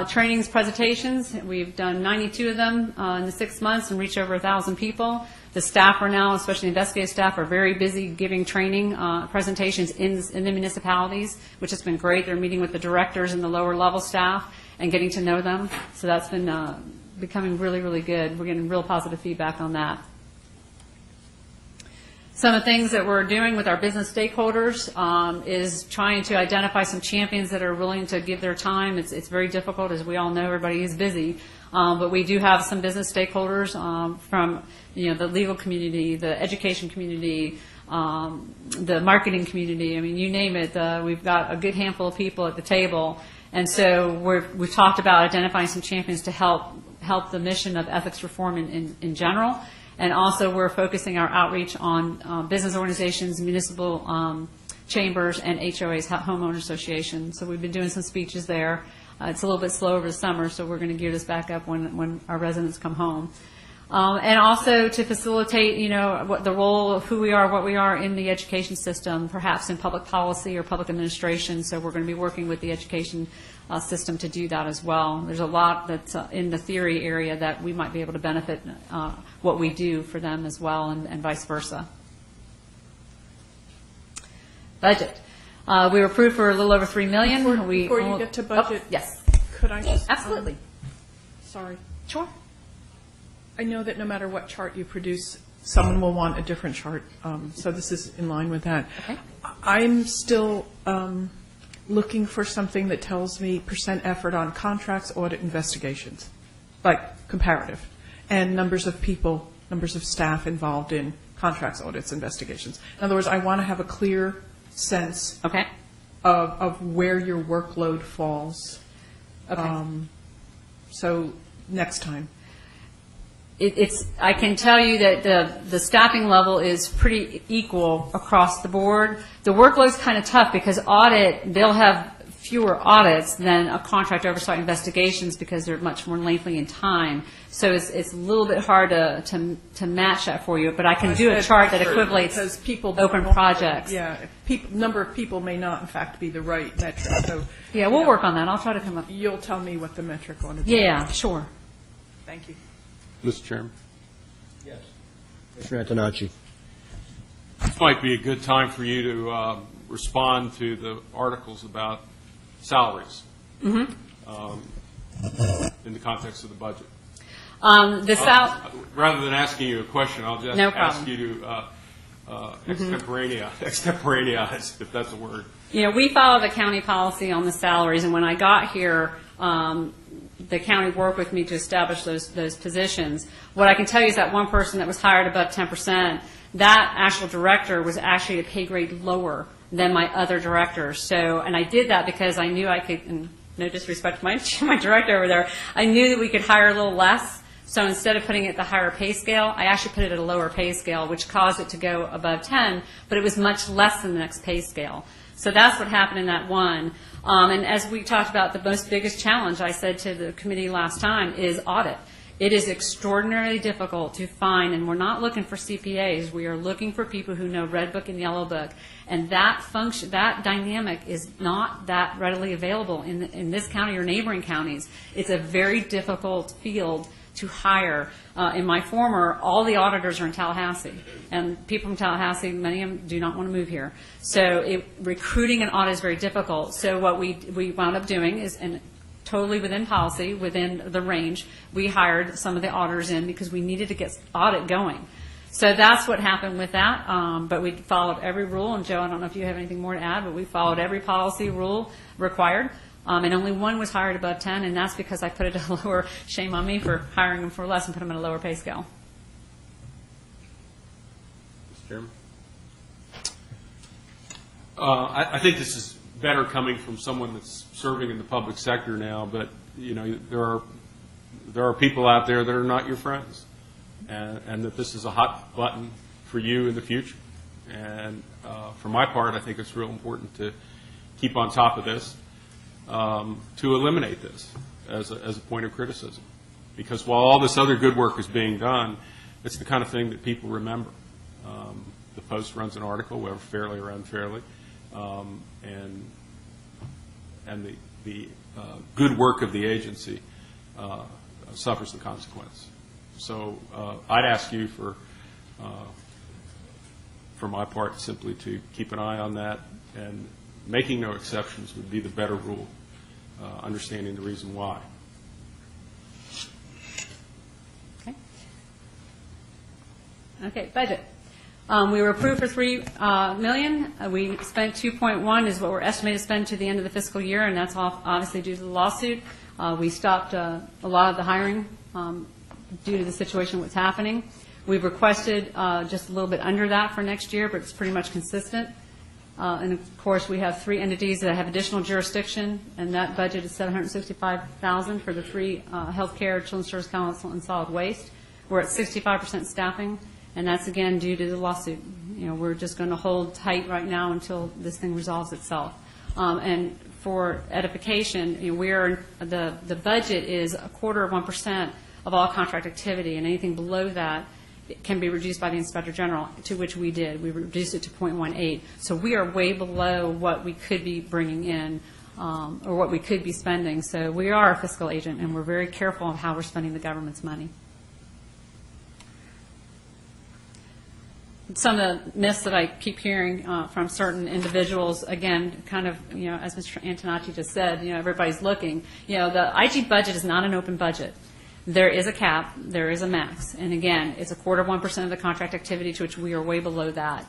Trainings, presentations, we've done 92 of them in the 6 months and reached over 1,000 people. The staff are now, especially investigative staff, are very busy giving training presentations in the municipalities, which has been great. They're meeting with the directors and the lower level staff, and getting to know them. So that's been becoming really, really good. We're getting real positive feedback on that. Some of the things that we're doing with our business stakeholders is trying to identify some champions that are willing to give their time. It's very difficult, as we all know, everybody is busy. But we do have some business stakeholders from the legal community, the education community, the marketing community. I mean, you name it. We've got a good handful of people at the table. And so we've talked about identifying some champions to help the mission of ethics reform in general. And also we're focusing our outreach on business organizations, municipal chambers, and HOAs, homeowner associations. So we've been doing some speeches there. It's a little bit slow over the summer, so we're going to gear this back up when our residents come home. And also to facilitate, what the role of who we are, what we are in the education system, perhaps in public policy or public administration. So we're going to be working with the education system to do that as well. There's a lot that's in the theory area that we might be able to benefit what we do for them as well, and vice versa. Budget. We were approved for a little over $3 million. Before you get to budget, yes, could I just... absolutely. Sorry. Sure. I know that no matter what chart you produce, someone will want a different chart, so this is in line with that. Okay. I'm still looking for something that tells me percent effort on contracts, audit, investigations, like comparative, and numbers of people, numbers of staff involved in contracts, audits, investigations. In other words, I want to have a clear sense Okay. of where your workload falls. Okay. So next time. I can tell you that the staffing level is pretty equal across the board. The workload's kind of tough because they'll have fewer audits than a contract oversight investigations because they're much more lengthy in time. So it's a little bit hard to match that for you. But I can do a chart that equates open projects. Yeah, number of people may not, in fact, be the right metric. So yeah, we'll work on that. I'll try to come up. You'll tell me what the metric on it is. Yeah, sure. Thank you. Mr. Chairman? Yes. Commissioner Antonacci. This might be a good time for you to respond to the articles about salaries in the context of the budget. Rather than asking you a question, I'll just ask you to extemporaneous, if that's a word. We follow the county policy on the salaries, and when I got here, the county worked with me to establish those positions. What I can tell you is that one person that was hired above 10%, that actual director was actually a pay grade lower than my other directors. So, and I did that because I knew I could, and no disrespect to my director over there, I knew that we could hire a little less. So instead of putting it at the higher pay scale, I actually put it at a lower pay scale, which caused it to go above 10, but it was much less than the next pay scale. So that's what happened in that one. And as we talked about, the most biggest challenge, I said to the committee last time, is audit. It is extraordinarily difficult to find, and we're not looking for CPAs. We are looking for people who know Red Book and Yellow Book. And that function, that dynamic is not that readily available in this county or neighboring counties. It's a very difficult field to hire. In my former, all the auditors are in Tallahassee, and people from Tallahassee, many of them do not want to move here. So recruiting an audit is very difficult. So what we wound up doing is, and totally within policy, within the range, we hired some of the auditors in because we needed to get audit going. So that's what happened with that, but we followed every rule, and Joe, I don't know if you have anything more to add, but we followed every policy rule required. And only one was hired above 10, and that's because I put it at a lower, shame on me for hiring them for less and put them at a lower pay scale. Mr. Chairman? I think this is better coming from someone that's serving in the public sector now, but, there are people out there that are not your friends, and that this is a hot button for you in the future. And for my part, I think it's real important to keep on top of this. To eliminate this as a point of criticism. Because while all this other good work is being done, it's the kind of thing that people remember. The Post runs an article, whether fairly or unfairly, and the good work of the agency suffers the consequence. So I'd ask you for my part simply to keep an eye on that, and making no exceptions would be the better rule. understanding the reason why. Okay, budget. We were approved for $3 million. We spent 2.1 is what we're estimated to spend to the end of the fiscal year, and that's obviously due to the lawsuit. We stopped a lot of the hiring due to the situation what's happening. We've requested just a little bit under that for next year, but it's pretty much consistent. And of course, we have 3 entities that have additional jurisdiction, and that budget is $765,000 for the 3 healthcare, Children's Service Council, and solid waste. We're at 65% staffing. And that's, again, due to the lawsuit. We're just going to hold tight right now until this thing resolves itself. And for edification, the budget is 0.25% of all contract activity, and anything below that can be reduced by the Inspector General, to which we did. We reduced it to 0.18. So we are way below what we could be bringing in or what we could be spending. So we are a fiscal agent, and we're very careful of how we're spending the government's money. Some of the myths that I keep hearing from certain individuals, again, kind of, as Mr. Antonacci just said, everybody's looking. The IG budget is not an open budget. There is a cap, there is a max, and again, it's 0.25% of the contract activity, to which we are way below that.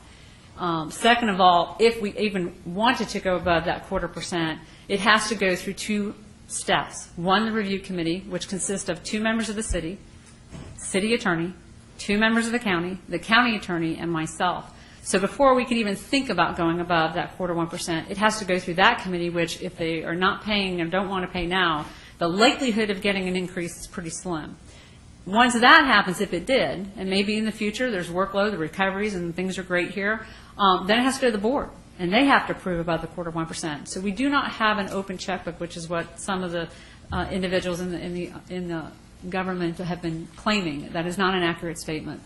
Second of all, if we even wanted to go above that 0.25%, it has to go through 2 steps. One, the review committee, which consists of 2 members of the city attorney, 2 members of the county attorney, and myself. So before we can even think about going above that 0.25%, it has to go through that committee, which if they are not paying or don't want to pay now, the likelihood of getting an increase is pretty slim. Once that happens, if it did, and maybe in the future there's workload, the recoveries, and things are great here, then it has to go to the board, and they have to approve above the 0.25%. So we do not have an open checkbook, which is what some of the individuals in the government have been claiming. That is not an accurate statement.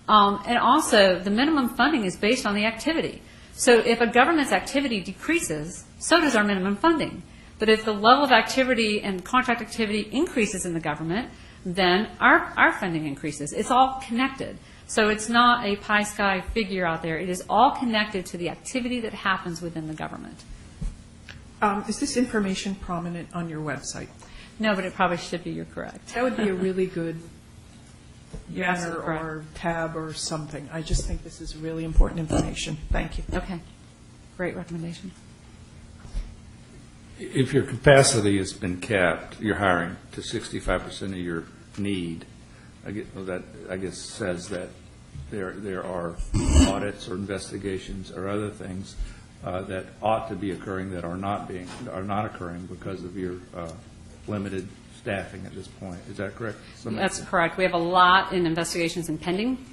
And also, the minimum funding is based on the activity. So if a government's activity decreases, so does our minimum funding. But if the level of activity and contract activity increases in the government, then our funding increases. It's all connected. So it's not a pie sky figure out there. It is all connected to the activity that happens within the government. Is this information prominent on your website? No, but it probably should be. You're correct. That would be a really good Yes, banner correct. or tab or something. I just think this is really important information. Thank you. Okay. Great recommendation. If your capacity has been capped, you're hiring to 65% of your need, I guess says that there are audits or investigations or other things that ought to be occurring that are not occurring because of your limited staffing at this point. Is that correct? That's correct. We have a lot in investigations and pending.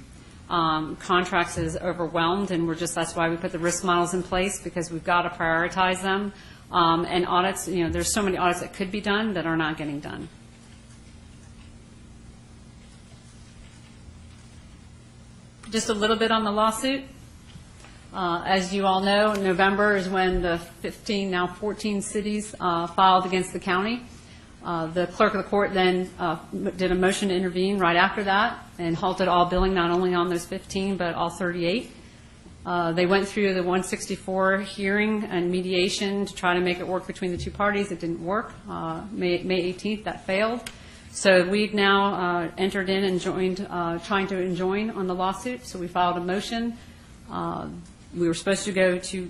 Contracts is overwhelmed, and that's why we put the risk models in place, because we've got to prioritize them. And audits, there's so many audits that could be done that are not getting done. Just a little bit on the lawsuit. As you all know, November is when the 15, now 14 cities filed against the county. The clerk of the court then did a motion to intervene right after that and halted all billing, not only on those 15, but all 38. They went through the 164 hearing and mediation to try to make it work between the 2 parties. It didn't work. May 18th, that failed. So we've now entered in and joined, trying to enjoin on the lawsuit. So we filed a motion. We were supposed to go to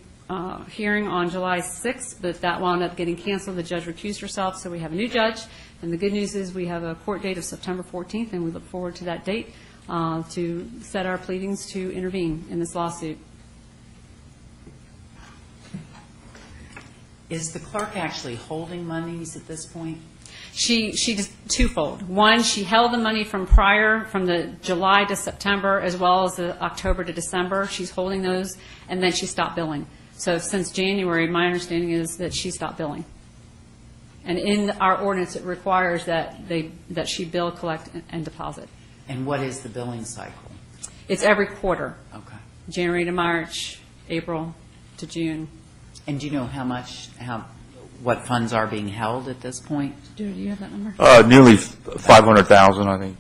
hearing on July 6th, but that wound up getting canceled. The judge recused herself, so we have a new judge. And the good news is we have a court date of September 14th, and we look forward to that date to set our pleadings to intervene in this lawsuit. Is the clerk actually holding monies at this point? She did twofold. One, she held the money from the July to September, as well as the October to December. She's holding those, and then she stopped billing. So since January, my understanding is that she stopped billing. And in our ordinance, it requires that she bill, collect, and deposit. And what is the billing cycle? It's every quarter. Okay. January to March, April to June. And do you know what funds are being held at this point? Do you have that number? Nearly 500,000, I think.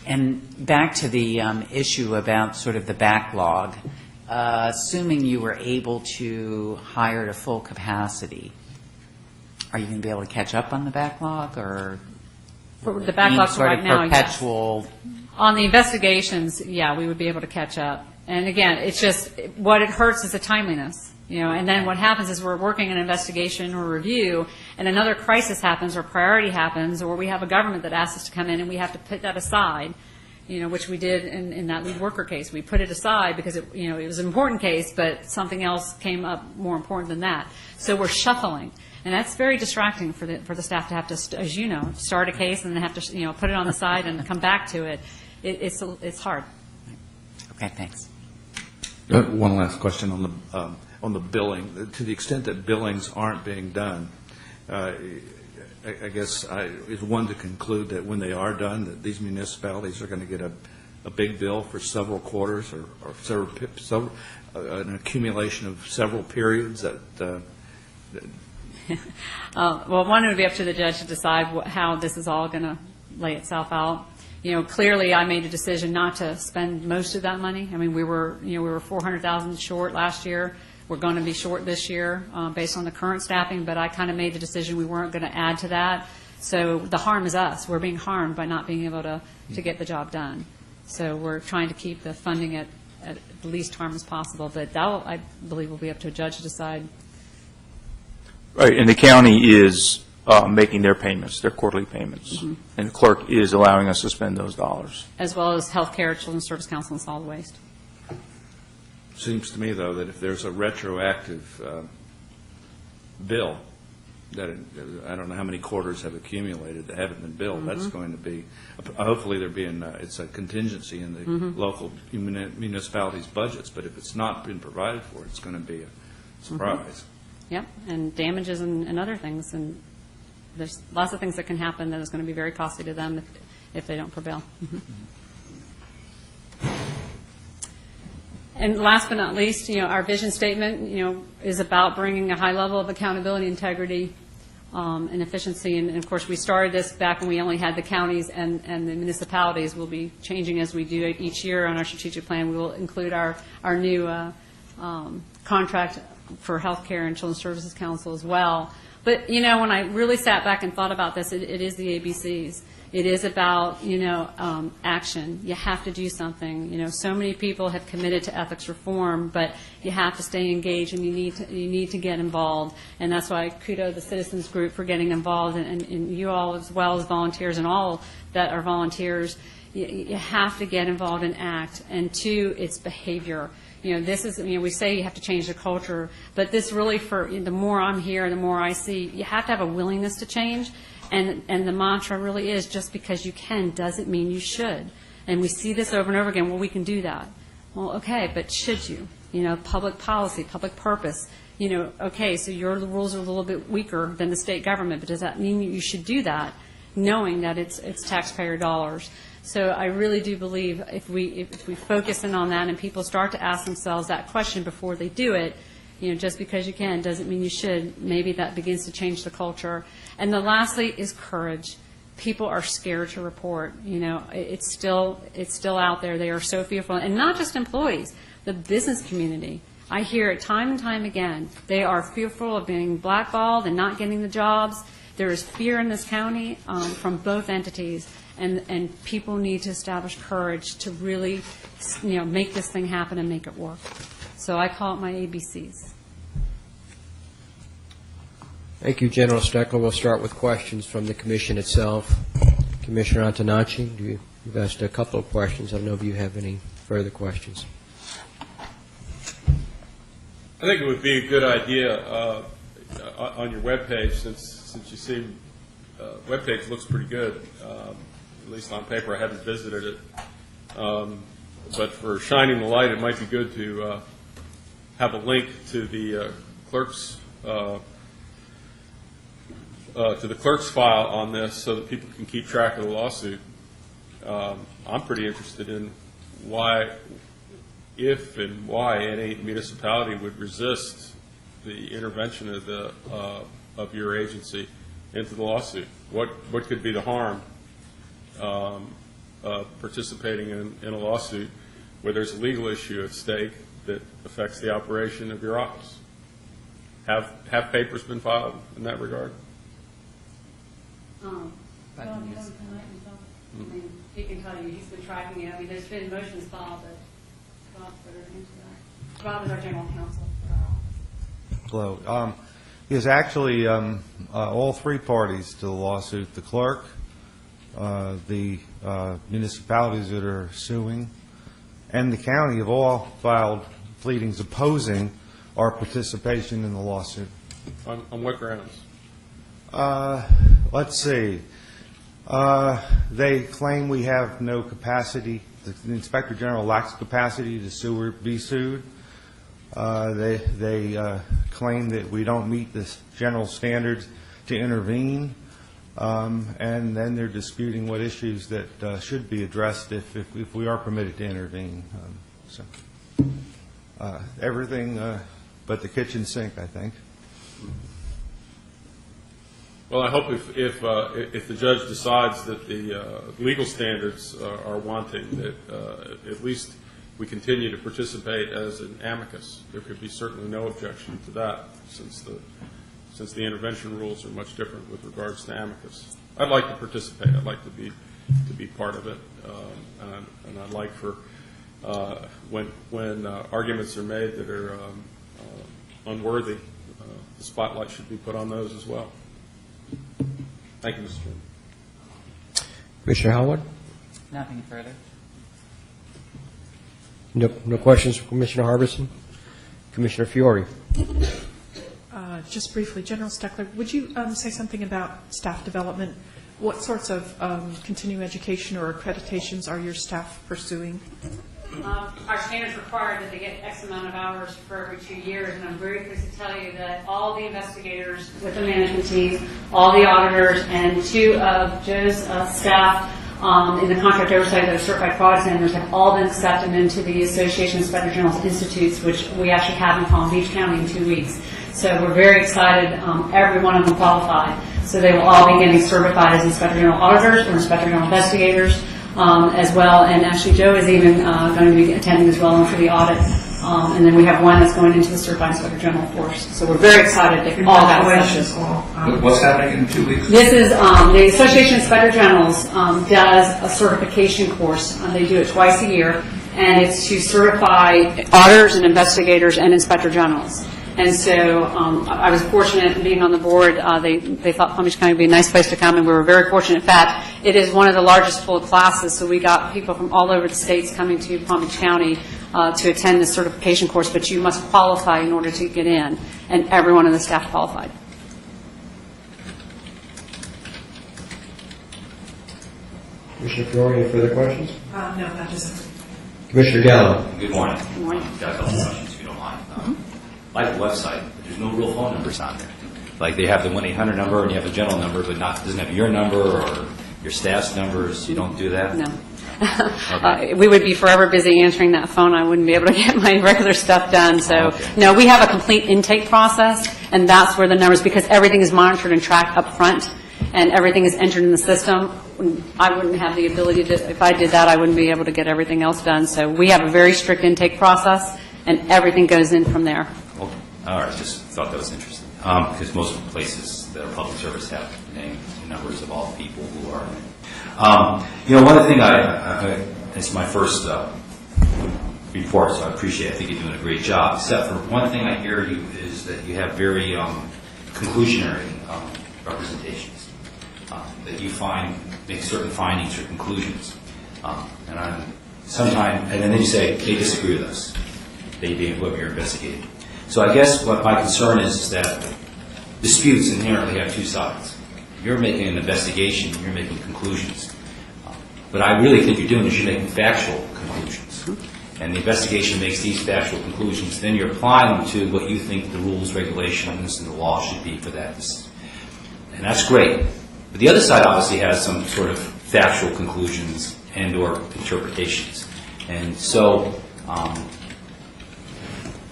And back to the issue about sort of the backlog, assuming you were able to hire to full capacity, Are you going to be able to catch up on the backlog, or For the backlog for sort right of now, yes. perpetual? On the investigations, yeah, we would be able to catch up. And again, it's just, what it hurts is the timeliness, and then what happens is we're working an investigation or review, and another crisis happens or priority happens, or we have a government that asks us to come in and we have to put that aside, which we did in that lead worker case. We put it aside because it was an important case, but something else came up more important than that. So we're shuffling. And that's very distracting for the staff to have to, as you know, start a case and then have to, put it on the side and come back to it. It's hard. Okay, thanks. One last question on the billing. To the extent that billings aren't being done, I guess is one to conclude that when they are done, that these municipalities are going to get a big bill for several quarters or several an accumulation of several periods that. Well, one, it would be up to the judge to decide how this is all going to lay itself out. Clearly, I made a decision not to spend most of that money. I mean, we were $400,000 short last year. We're going to be short this year based on the current staffing, but I kind of made the decision we weren't going to add to that. So the harm is us. We're being harmed by not being able to get the job done. So we're trying to keep the funding at the least harm as possible, but that will, I believe, will be up to a judge to decide. Right, and the county is making their payments, their quarterly payments. Mm-hmm. And the clerk is allowing us to spend those dollars. As well as healthcare, Children's Service Council, and solid waste. Seems to me, though, that if there's a retroactive bill, that I don't know how many quarters have accumulated that haven't been billed, that's going to be, hopefully it's a contingency in the local municipalities' budgets, but if it's not been provided for, it's going to be a surprise. Yep, and damages and other things, and there's lots of things that can happen that is going to be very costly to them if they don't prevail. And last but not least, our vision statement, is about bringing a high level of accountability, integrity, and efficiency. And of course, we started this back when we only had the counties and the municipalities. We'll be changing as we do each year on our strategic plan. We will include our new contract for healthcare and Children's Services Council as well. But, when I really sat back and thought about this, it is the ABCs. It is about, action. You have to do something. So many people have committed to ethics reform, but you have to stay engaged and you need to get involved. And that's why I kudo the citizens group for getting involved, and you all as well as volunteers and all that are volunteers. You have to get involved and act. And two, it's behavior. This is, we say you have to change the culture, but this really, for the more I'm here, the more I see, you have to have a willingness to change. And the mantra really is, just because you can doesn't mean you should. And we see this over and over again, well, we can do that. Well, okay, but should you? Public policy, public purpose. Okay, so your rules are a little bit weaker than the state government, but does that mean you should do that, knowing that it's taxpayer dollars? So I really do believe if we focus in on that and people start to ask themselves that question before they do it, just because you can doesn't mean you should, maybe that begins to change the culture. And the lastly is courage. People are scared to report. It's still out there. They are so fearful. And not just employees, the business community. I hear it time and time again. They are fearful of being blackballed and not getting the jobs. There is fear in this county from both entities. And people need to establish courage to really, make this thing happen and make it work. So I call it my ABCs. Thank you, General Steckler. We'll start with questions from the commission itself. Commissioner Antonacci, you've asked a couple of questions. I don't know if you have any further questions. I think it would be a good idea on your webpage, since you see webpage looks pretty good. At least on paper, I haven't visited it. But for shining the light, it might be good to have a link to the clerk's file on this, so that people can keep track of the lawsuit. I'm pretty interested in if and why any municipality would resist the intervention of your agency into the lawsuit. What could be the harm participating in a lawsuit where there's a legal issue at stake that affects the operation of your office? Have papers been filed in that regard? Well, he doesn't tonight himself. I mean, he can tell you, he's been tracking it. I mean, there's been motions filed, but Bob put it into that. Bob is our general counsel for our office. Hello. Yes, actually, all three parties to the lawsuit, the clerk, the municipalities that are suing, and the county have all filed pleadings opposing our participation in the lawsuit. On what grounds? Let's see. They claim we have no capacity, the Inspector General lacks capacity to sue or be sued. They claim that we don't meet the general standards to intervene, and then they're disputing what issues that should be addressed if we are permitted to intervene. Everything but the kitchen sink, I think. Well, I hope if the judge decides that the legal standards are wanting, that at least we continue to participate as an amicus. There could be certainly no objection to that, since the intervention rules are much different with regards to amicus. I'd like to participate. I'd like to be part of it, and I'd like for when arguments are made that are unworthy, the spotlight should be put on those as well. Thank you, Mr. Chairman. Commissioner Howard? Nothing further. No questions from Commissioner Harbison? Commissioner Fiore? Just briefly, General Steckler, would you say something about staff development? What sorts of continuing education or accreditations are your staff pursuing? Our standards require that they get X amount of hours for every 2 years, and I'm very pleased to tell you that all the investigators with the management team, all the auditors, and 2 of Joe's staff in the contract oversight of the certified fraud examiners have all been accepted into the Association of Inspector General's Institutes, which we actually have in Palm Beach County in 2 weeks. So we're very excited. Every one of them qualified. So they will all be getting certified as Inspector General auditors or Inspector General investigators as well. And actually Joe is even going to be attending as well for the audit. And then we have one that's going into the certified Inspector General course. So we're very excited that all got accepted. What's happening in 2 weeks? This is the Association of Inspector Generals does a certification course. They do it twice a year, and it's to certify auditors and investigators and Inspector Generals. And so I was fortunate being on the board. They thought Palm Beach County would be a nice place to come, and we were very fortunate. In fact, it is one of the largest full classes, so we got people from all over the states coming to Palm Beach County to attend this certification course, but you must qualify in order to get in, and every one of the staff qualified. Commissioner Fiore, any further questions? No, that doesn't. Commissioner Gallo? Good morning. Good morning. Got a couple questions, if you don't mind. Like the website, there's no real phone numbers on there. Like they have the 1-800 number and you have a general number, but doesn't have your number or your staff's numbers. You don't do that? No. Okay. We would be forever busy answering that phone. I wouldn't be able to get my regular stuff done. So, no, we have a complete intake process, and that's where the numbers, because everything is monitored and tracked up front, and everything is entered in the system. I wouldn't have the ability to, if I did that, I wouldn't be able to get everything else done. So we have a very strict intake process, and everything goes in from there. Okay. All right. Just thought that was interesting. Because most places that are public service have names and numbers of all the people who are in it. One thing it's my first report, so I appreciate it. I think you're doing a great job. Except for one thing I hear you is that you have very conclusionary representations. That you make certain findings or conclusions. And then you say, they disagree with us. They being whoever you're investigating. So I guess what my concern is that disputes inherently have two sides. You're making an investigation, you're making conclusions. What I really think you're doing is you're making factual conclusions. And the investigation makes these factual conclusions. Then you're applying them to what you think the rules, regulations, and the law should be for that. And that's great. But the other side obviously has some sort of factual conclusions and or interpretations. And so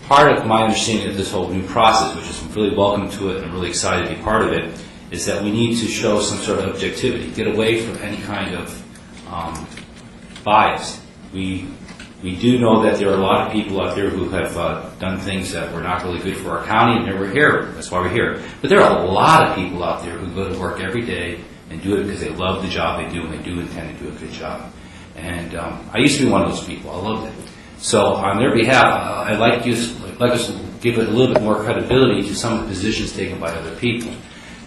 part of my understanding of this whole new process, which is I'm really welcome to it and I'm really excited to be part of it, is that we need to show some sort of objectivity, get away from any kind of bias. We do know that there are a lot of people out there who have done things that were not really good for our county, and we're here. That's why we're here. But there are a lot of people out there who go to work every day and do it because they love the job they do, and they do intend to do a good job. And I used to be one of those people. I loved it. So on their behalf, I'd like us to give it a little bit more credibility to some of the positions taken by other people.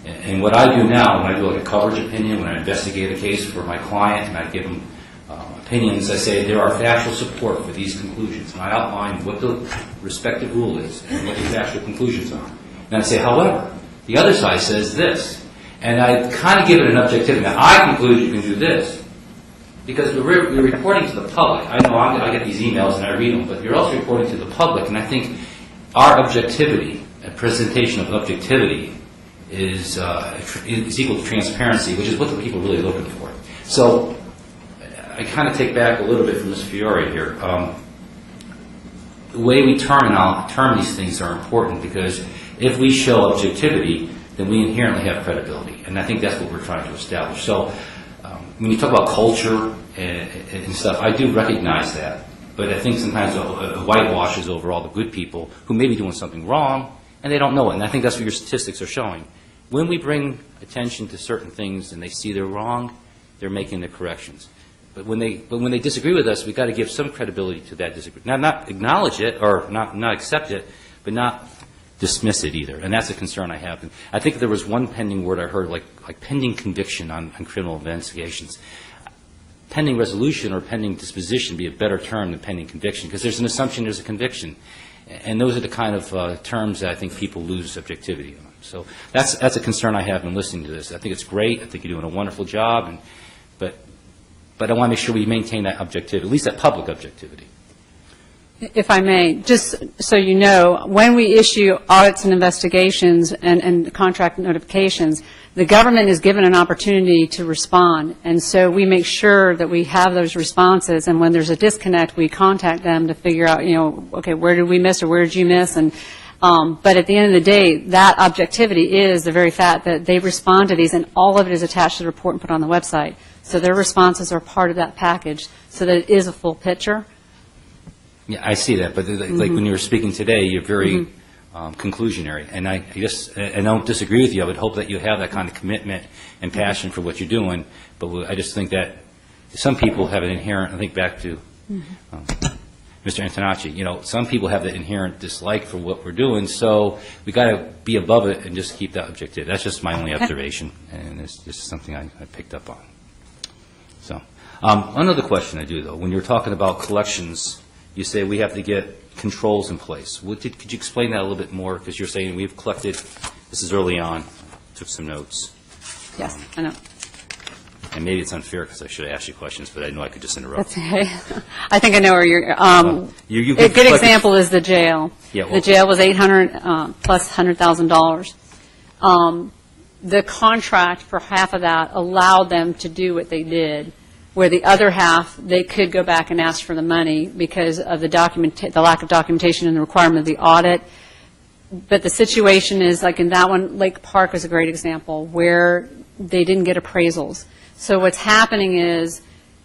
And what I do now, when I do like a coverage opinion, when I investigate a case for my client and I give them opinions, I say there are factual support for these conclusions. And I outline what the respective rule is and what the factual conclusions are. And I say, however, the other side says this. And I kind of give it an objectivity. Now, I conclude you can do this. Because we're reporting to the public. I know I get these emails and I read them, but you're also reporting to the public. And I think our objectivity, a presentation of objectivity, is equal to transparency, which is what the people are really looking for. So I kind of take back a little bit from Ms. Fiore here. The way we term these things are important, because if we show objectivity, then we inherently have credibility. And I think that's what we're trying to establish. So when you talk about culture and stuff, I do recognize that. But I think sometimes it whitewashes over all the good people who may be doing something wrong, and they don't know it. And I think that's what your statistics are showing. When we bring attention to certain things and they see they're wrong, they're making the corrections. But when they disagree with us, we've got to give some credibility to that disagreement. Not acknowledge it or not accept it, but not dismiss it either. And that's a concern I have. And I think there was one pending word I heard, like pending conviction on criminal investigations. Pending resolution or pending disposition would be a better term than pending conviction, because there's an assumption there's a conviction. And those are the kind of terms that I think people lose subjectivity on. So that's a concern I have in listening to this. I think it's great. I think you're doing a wonderful job. But I want to make sure we maintain that objectivity, at least that public objectivity. If I may, just so you know, when we issue audits and investigations and contract notifications, the government is given an opportunity to respond. And so we make sure that we have those responses. And when there's a disconnect, we contact them to figure out, okay, where did we miss or where did you miss? And but at the end of the day, that objectivity is the very fact that they respond to these, and all of it is attached to the report and put on the website. So their responses are part of that package, so that it is a full picture. Yeah, I see that, but like when you were speaking today, you're very conclusionary, and I don't disagree with you. I would hope that you have that kind of commitment and passion for what you're doing, but I just think that some people have an inherent, I think back to Mr. Antonacci, some people have that inherent dislike for what we're doing, so we got to be above it and just keep that objective. That's just my only observation, and it's just something I picked up on. So, another question I do, though, when you're talking about collections, you say we have to get controls in place. Could you explain that a little bit more? Because you're saying we've collected, this is early on, took some notes. Yes, I know. And maybe it's unfair because I should have asked you questions, but I know I could just interrupt. That's okay. I think I know where you're, a good collected, example is the jail. Yeah, well, the jail was $800 plus $100,000. The contract for half of that allowed them to do what they did, where the other half, they could go back and ask for the money because of the lack of documentation and the requirement of the audit. But the situation is, like in that one, Lake Park is a great example, where they didn't get appraisals. So what's happening is,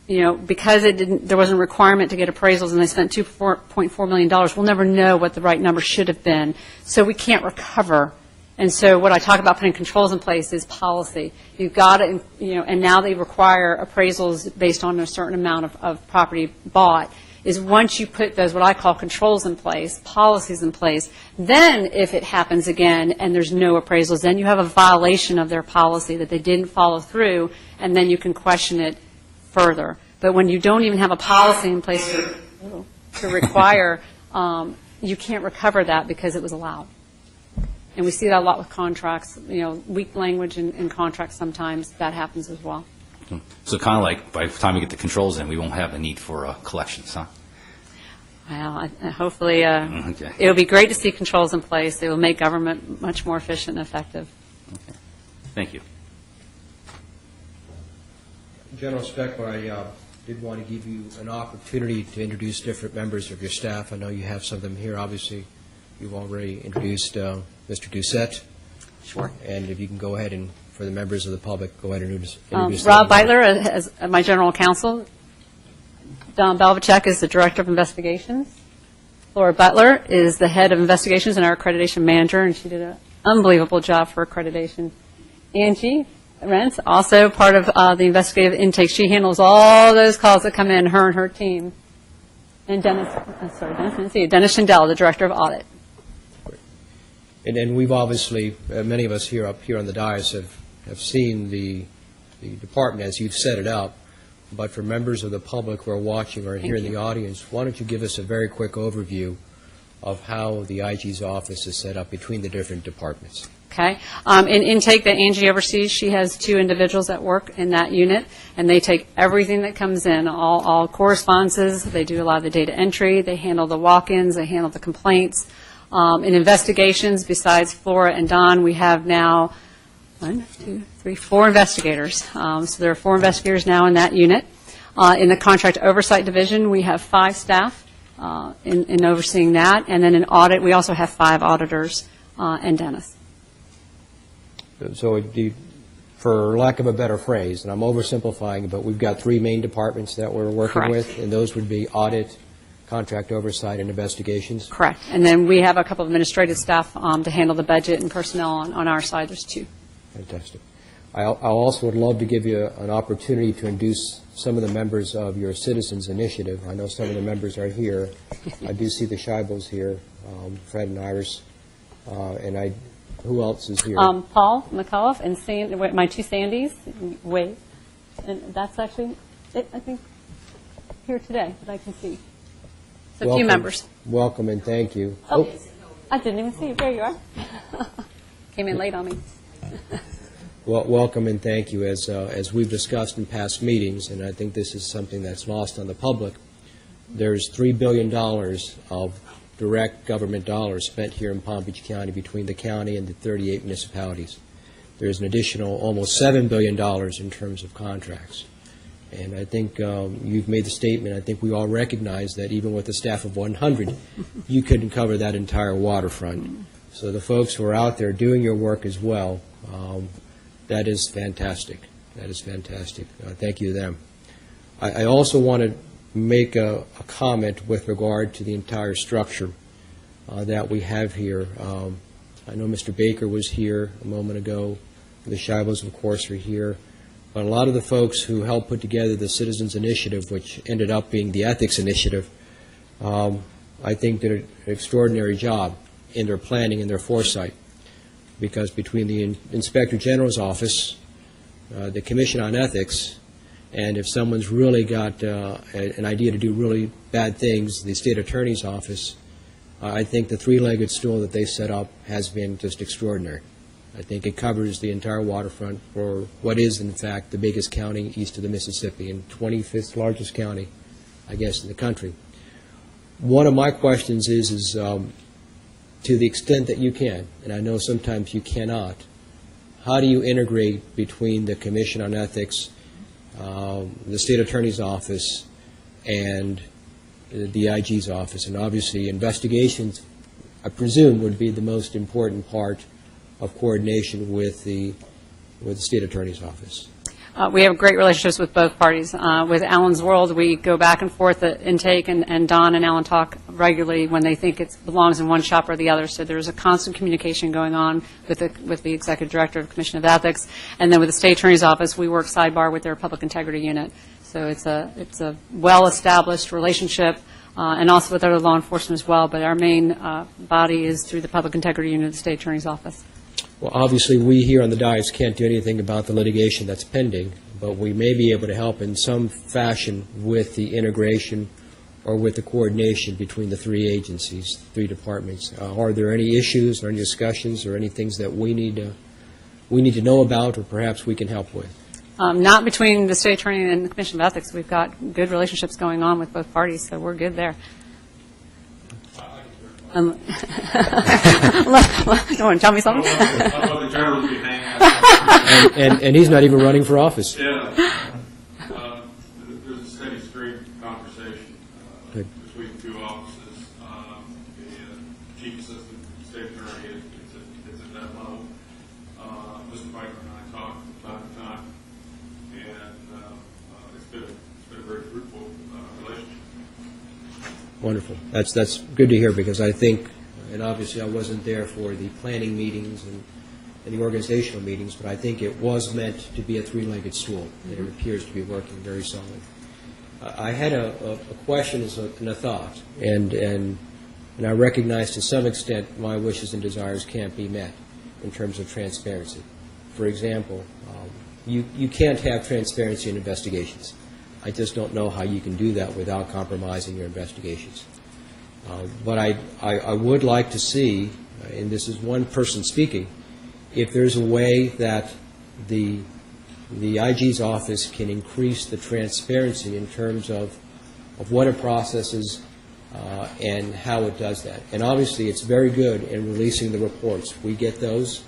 because there wasn't a requirement to get appraisals and they spent $2.4 million, we'll never know what the right number should have been. So we can't recover. And so what I talk about putting controls in place is policy. You've got to, and now they require appraisals based on a certain amount of property bought, is once you put those, what I call controls in place, policies in place, then if it happens again and there's no appraisals, then you have a violation of their policy that they didn't follow through, and then you can question it further. But when you don't even have a policy in place to require, you can't recover that because it was allowed. And we see that a lot with contracts, weak language in contracts sometimes, that happens as well. So kind of like by the time we get the controls in, we won't have a need for collections, huh? Well, hopefully it'll be great to see controls in place. It will make government much more efficient and effective. Okay. Thank you. General Speckler, I did want to give you an opportunity to introduce different members of your staff. I know you have some of them here. Obviously, you've already introduced Mr. Doucette. Sure. And if you can go ahead and, for the members of the public, go ahead and introduce Rob them. Beitler as my general counsel. Don Belvacek is the director of investigations. Laura Butler is the head of investigations and our accreditation manager, and she did an unbelievable job for accreditation. Angie Rents, also part of the investigative intake. She handles all those calls that come in, her and her team. And Dennis Schindel, the Director of Audit. And we've obviously, many of us here up here on the dais have seen the department as you've set it up. But for members of the public who are watching or here in the audience, why don't you give us a very quick overview of how the IG's office is set up between the different departments? Okay. In intake that Angie oversees, she has 2 individuals that work in that unit, and they take everything that comes in, all correspondences. They do a lot of the data entry. They handle the walk-ins. They handle the complaints. In investigations, besides Flora and Don, we have now 4 investigators. So there are 4 investigators now in that unit. In the contract oversight division, we have 5 staff in overseeing that. And then in audit, we also have 5 auditors and Dennis. So for lack of a better phrase, and I'm oversimplifying, but we've got 3 main departments that we're working Correct. with, and those would be audit, contract oversight, and investigations? Correct. And then we have a couple of administrative staff to handle the budget and personnel on our side. There's 2. Fantastic. I also would love to give you an opportunity to introduce some of the members of your Citizens Initiative. I know some of the members are here. I do see the Scheibels here, Fred and Iris, and who else is here? Paul McAuliffe and my 2 Sandys, Wade. And that's actually it, I think, here today that I can see. So a few members. Welcome and thank you. Oh, I didn't even see you. There you are. Came in late on me. Well, welcome and thank you. As we've discussed in past meetings, and I think this is something that's lost on the public, there's $3 billion of direct government dollars spent here in Palm Beach County between the county and the 38 municipalities. There's an additional almost $7 billion in terms of contracts. And I think you've made the statement, I think we all recognize that even with a staff of 100, you couldn't cover that entire waterfront. So the folks who are out there doing your work as well, that is fantastic. That is fantastic. Thank you to them. I also want to make a comment with regard to the entire structure that we have here. I know Mr. Baker was here a moment ago. The Scheibels, of course, are here. But a lot of the folks who helped put together the Citizens Initiative, which ended up being the Ethics Initiative, I think did an extraordinary job in their planning and their foresight. Because between the Inspector General's office, the Commission on Ethics, and if someone's really got an idea to do really bad things, the State Attorney's Office, I think the 3-legged stool that they set up has been just extraordinary. I think it covers the entire waterfront for what is, in fact, the biggest county east of the Mississippi and 25th largest county, I guess, in the country. One of my questions is to the extent that you can, and I know sometimes you cannot, how do you integrate between the Commission on Ethics, the State Attorney's Office, and the IG's office? And obviously investigations, I presume, would be the most important part of coordination with the State Attorney's Office. We have great relationships with both parties. With Allen's World, we go back and forth at intake, and Don and Allen talk regularly when they think it belongs in one shop or the other. So there's a constant communication going on with the Executive Director of the Commission of Ethics. And then with the State Attorney's Office, we work sidebar with their Public Integrity Unit. So it's a well-established relationship, and also with other law enforcement as well. But our main body is through the Public Integrity Unit of the State Attorney's Office. Well, obviously, we here on the dais can't do anything about the litigation that's pending, but we may be able to help in some fashion with the integration or with the coordination between the 3 agencies, 3 departments. Are there any issues or any discussions or any things that we need to know about or perhaps we can help with? Not between the State Attorney and the Commission of Ethics. We've got good relationships going on with both parties, so we're good there. You want to tell me something? and he's not even running for office. Yeah. There's a steady stream of conversation between 2 offices. The chief assistant state attorney is at that level. Mr. Piper and I talk from time to time, and it's been a very fruitful relationship. Wonderful. That's good to hear, because I think, and obviously I wasn't there for the planning meetings in the organizational meetings, but I think it was meant to be a three-legged stool, and it appears to be working very solid. I had a question and a thought, and I recognize to some extent my wishes and desires can't be met in terms of transparency. For example, you can't have transparency in investigations. I just don't know how you can do that without compromising your investigations. But I would like to see, and this is one person speaking, if there's a way that the IG's office can increase the transparency in terms of what it processes and how it does that. And obviously, it's very good in releasing the reports. We get those.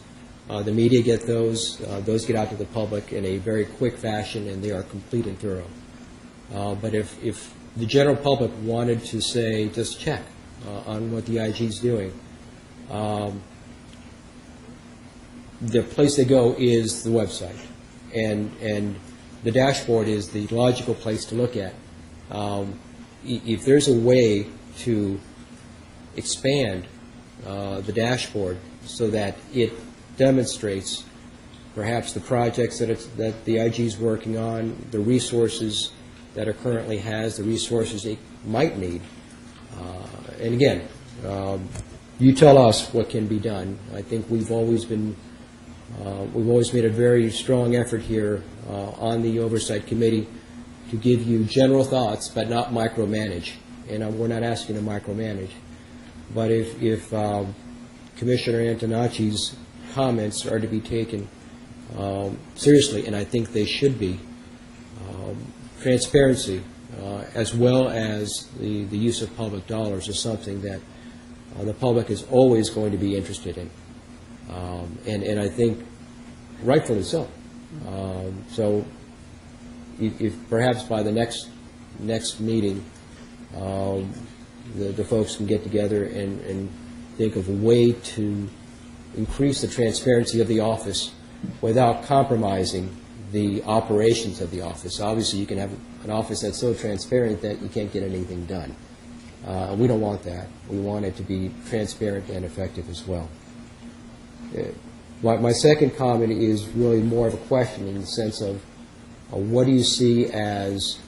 The media get those. Those get out to the public in a very quick fashion, and they are complete and thorough. But if the general public wanted to say, just check on what the IG is doing, the place they go is the website. And the dashboard is the logical place to look at. If there's a way to expand the dashboard so that it demonstrates perhaps the projects that the IG is working on, the resources that it currently has, the resources it might need. And again, you tell us what can be done. I think we've always made a very strong effort here on the Oversight Committee to give you general thoughts, but not micromanage. And we're not asking to micromanage. But if Commissioner Antonacci's comments are to be taken seriously, and I think they should be, transparency as well as the use of public dollars is something that the public is always going to be interested in. And I think rightfully so. So if perhaps by the next meeting, the folks can get together and think of a way to increase the transparency of the office without compromising the operations of the office. Obviously, you can have an office that's so transparent that you can't get anything done. We don't want that. We want it to be transparent and effective as well. My second comment is really more of a question in the sense of what do you see as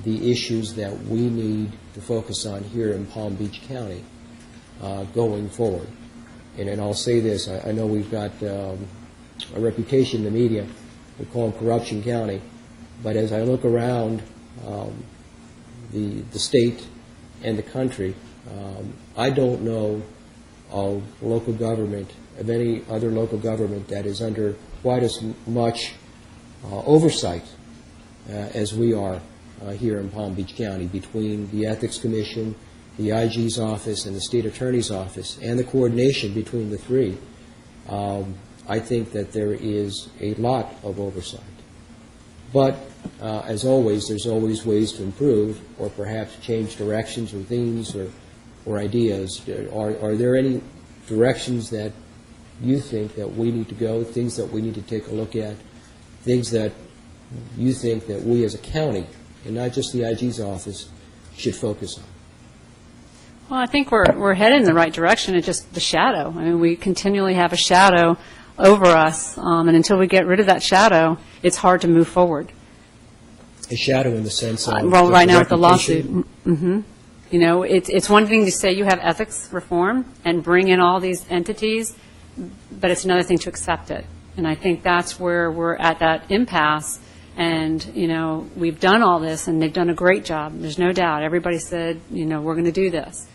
the issues that we need to focus on here in Palm Beach County going forward. And I'll say this, I know we've got a reputation in the media, we call them Corruption County, but as I look around the state and the country, I don't know of local government, of any other local government that is under quite as much oversight as we are here in Palm Beach County, between the Ethics Commission, the IG's office, and the State Attorney's office, and the coordination between the three. I think that there is a lot of oversight. But, as always, there's always ways to improve or perhaps change directions or themes or ideas. Are there any directions that you think that we need to go, things that we need to take a look at, things that you think that we as a county, and not just the IG's office, should focus on? Well, I think we're headed in the right direction. It's just the shadow. I mean, we continually have a shadow over us, and until we get rid of that shadow, it's hard to move forward. A shadow in the sense of well, right now with the reputation? lawsuit. Mm-hmm. You know, it's one thing to say you have ethics reform and bring in all these entities, but it's another thing to accept it. And I think that's where we're at that impasse. And, you know, we've done all this, and they've done a great job. There's no doubt. Everybody said, you know, we're going to do this.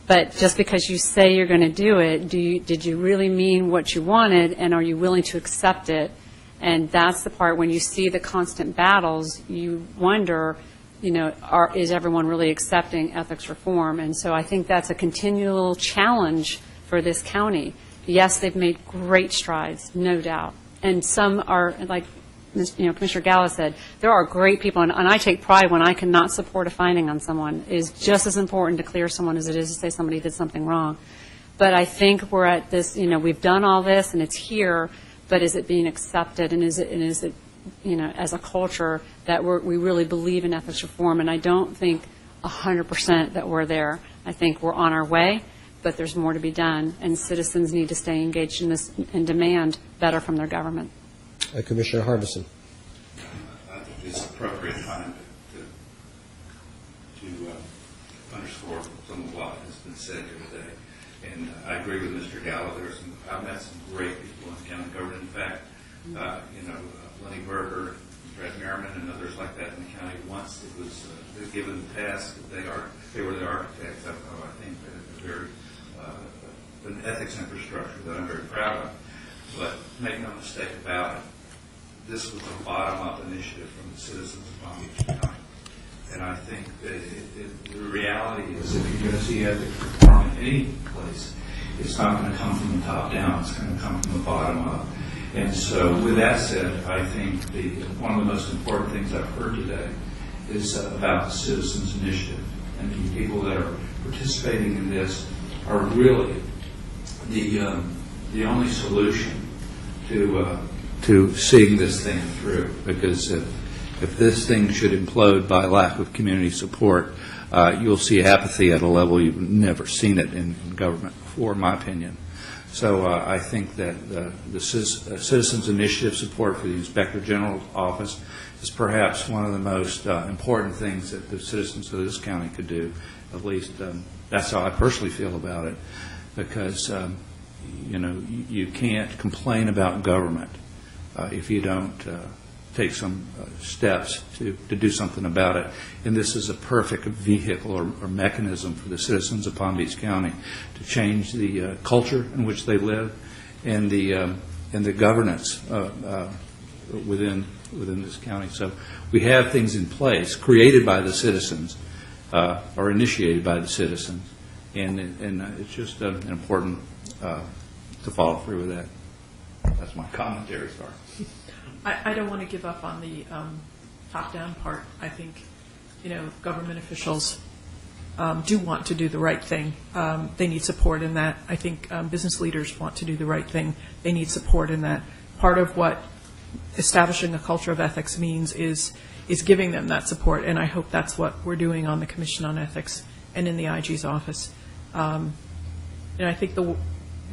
But just because you say you're going to do it, did you really mean what you wanted, and are you willing to accept it? And that's the part when you see the constant battles, you wonder, you know, is everyone really accepting ethics reform? And so I think that's a continual challenge for this county. Yes, they've made great strides, no doubt. And some are, like, you know, Commissioner Gala said, there are great people, and I take pride when I cannot support a finding on someone. It is just as important to clear someone as it is to say somebody did something wrong. But I think we're at this, you know, we've done all this, and it's here, but is it being accepted, and is it you know, as a culture that we really believe in ethics reform? And I don't think 100% that we're there. I think we're on our way, but there's more to be done, and citizens need to stay engaged in this and demand better from their government. Commissioner Harbison. I think it's appropriate time to underscore some of what has been said here today. And I agree with Mr. Gallo. I've met some great people in the county government. In fact, Lenny Berger, Brad Merriman, and others like that in the county. Once it was given the task, they were the architects of I think, a very an ethics infrastructure that I'm very proud of. But make no mistake about it, this was a bottom-up initiative from the citizens of Palm Beach County. And I think that the reality is if you're going to see ethics reform in any place, it's not going to come from the top down, it's going to come from the bottom up. And so with that said, I think one of the most important things I've heard today is about the citizens initiative. And the people that are participating in this are really the only solution to seeing this thing through. Because if this thing should implode by lack of community support, you'll see apathy at a level you've never seen it in government before, in my opinion. So I think that the Citizens Initiative support for the Inspector General's office is perhaps one of the most important things that the citizens of this county could do. At least that's how I personally feel about it, because you can't complain about government if you don't take some steps to do something about it. And this is a perfect vehicle or mechanism for the citizens of Palm Beach County to change the culture in which they live and the governance within this county. So we have things in place created by the citizens or initiated by the citizens, and it's just important to follow through with that. That's my commentary, sorry. I don't want to give up on the top-down part. I think, government officials do want to do the right thing. They need support in that. I think business leaders want to do the right thing. They need support in that. Part of what establishing a culture of ethics means is giving them that support, and I hope that's what we're doing on the Commission on Ethics and in the IG's office. And I think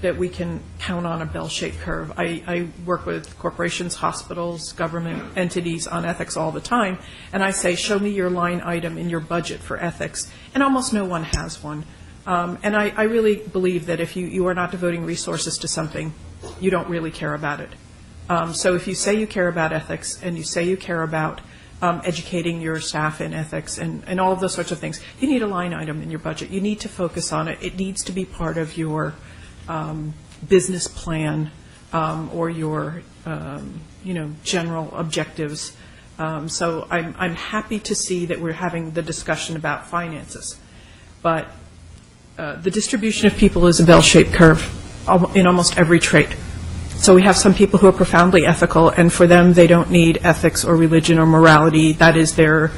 that we can count on a bell-shaped curve. I work with corporations, hospitals, government entities on ethics all the time, and I say, show me your line item in your budget for ethics, and almost no one has one. And I really believe that if you are not devoting resources to something, you don't really care about it. So if you say you care about ethics, and you say you care about educating your staff in ethics and all of those sorts of things, you need a line item in your budget. You need to focus on it. It needs to be part of your business plan or your general objectives. So I'm happy to see that we're having the discussion about finances, but the distribution of people is a bell-shaped curve in almost every trait. So we have some people who are profoundly ethical, and for them they don't need ethics or religion or morality. That is their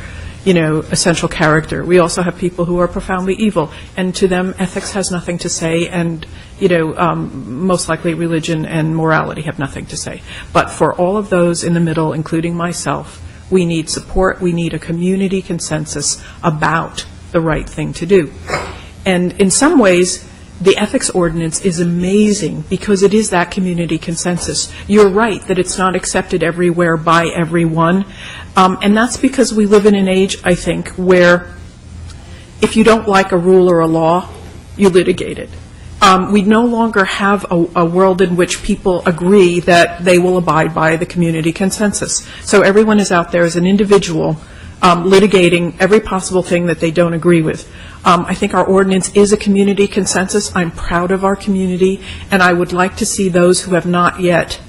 essential character. We also have people who are profoundly evil, and to them ethics has nothing to say, and most likely religion and morality have nothing to say. But for all of those in the middle, including myself, we need support. We need a community consensus about the right thing to do. And in some ways, the ethics ordinance is amazing because it is that community consensus. You're right that it's not accepted everywhere by everyone. And that's because we live in an age, I think, where if you don't like a rule or a law, you litigate it. We no longer have a world in which people agree that they will abide by the community consensus. So everyone is out there as an individual litigating every possible thing that they don't agree with. I think our ordinance is a community consensus. I'm proud of our community, and I would like to see those who have not yet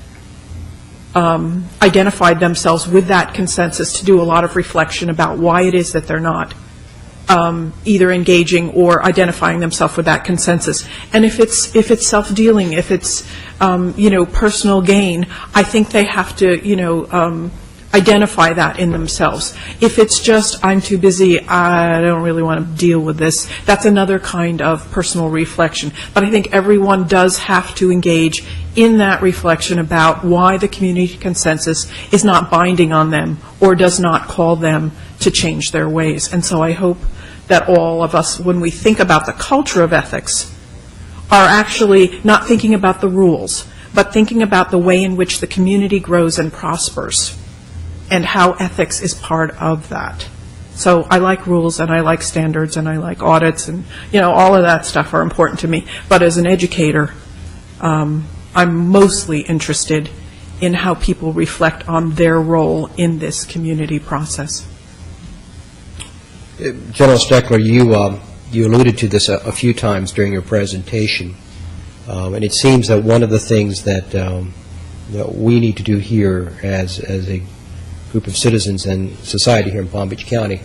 identified themselves with that consensus to do a lot of reflection about why it is that they're not either engaging or identifying themselves with that consensus. And if it's self-dealing, if it's personal gain, I think they have to identify that in themselves. If it's just, I'm too busy, I don't really want to deal with this, that's another kind of personal reflection. But I think everyone does have to engage in that reflection about why the community consensus is not binding on them or does not call them to change their ways. And so I hope that all of us, when we think about the culture of ethics, are actually not thinking about the rules, but thinking about the way in which the community grows and prospers, and how ethics is part of that. So I like rules, and I like standards, and I like audits, and, all of that stuff are important to me. But as an educator, I'm mostly interested in how people reflect on their role in this community process. General Steckler, you alluded to this a few times during your presentation, and it seems that one of the things that we need to do here as a group of citizens and society here in Palm Beach County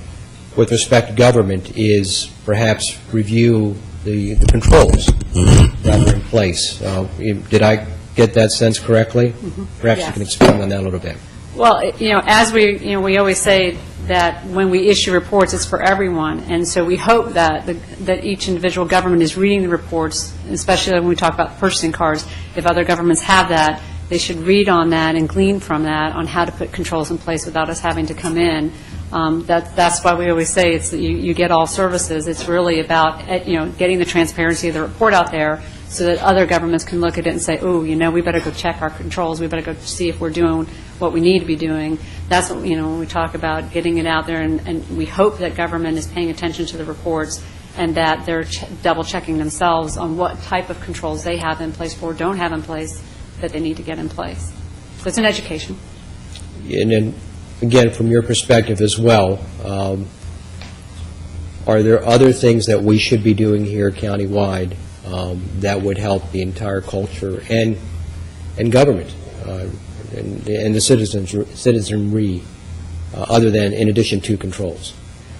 with respect to government is perhaps review the controls that are in place. Did I get that sense correctly? Perhaps you can expand on that a little bit. Well, as we always say that when we issue reports, it's for everyone, and so we hope that each individual government is reading the reports, especially when we talk about purchasing cars. If other governments have that, they should read on that and glean from that on how to put controls in place without us having to come in. That's why we always say it's you get all services. It's really about getting the transparency of the report out there, so that other governments can look at it and say, oh, we better go check our controls. We better go see if we're doing what we need to be doing. That's what, when we talk about getting it out there, and we hope that government is paying attention to the reports and that they're double-checking themselves on what type of controls they have in place or don't have in place that they need to get in place. So it's an education. And then, again, from your perspective as well, are there other things that we should be doing here countywide that would help the entire culture and government and the citizenry, other than in addition to controls?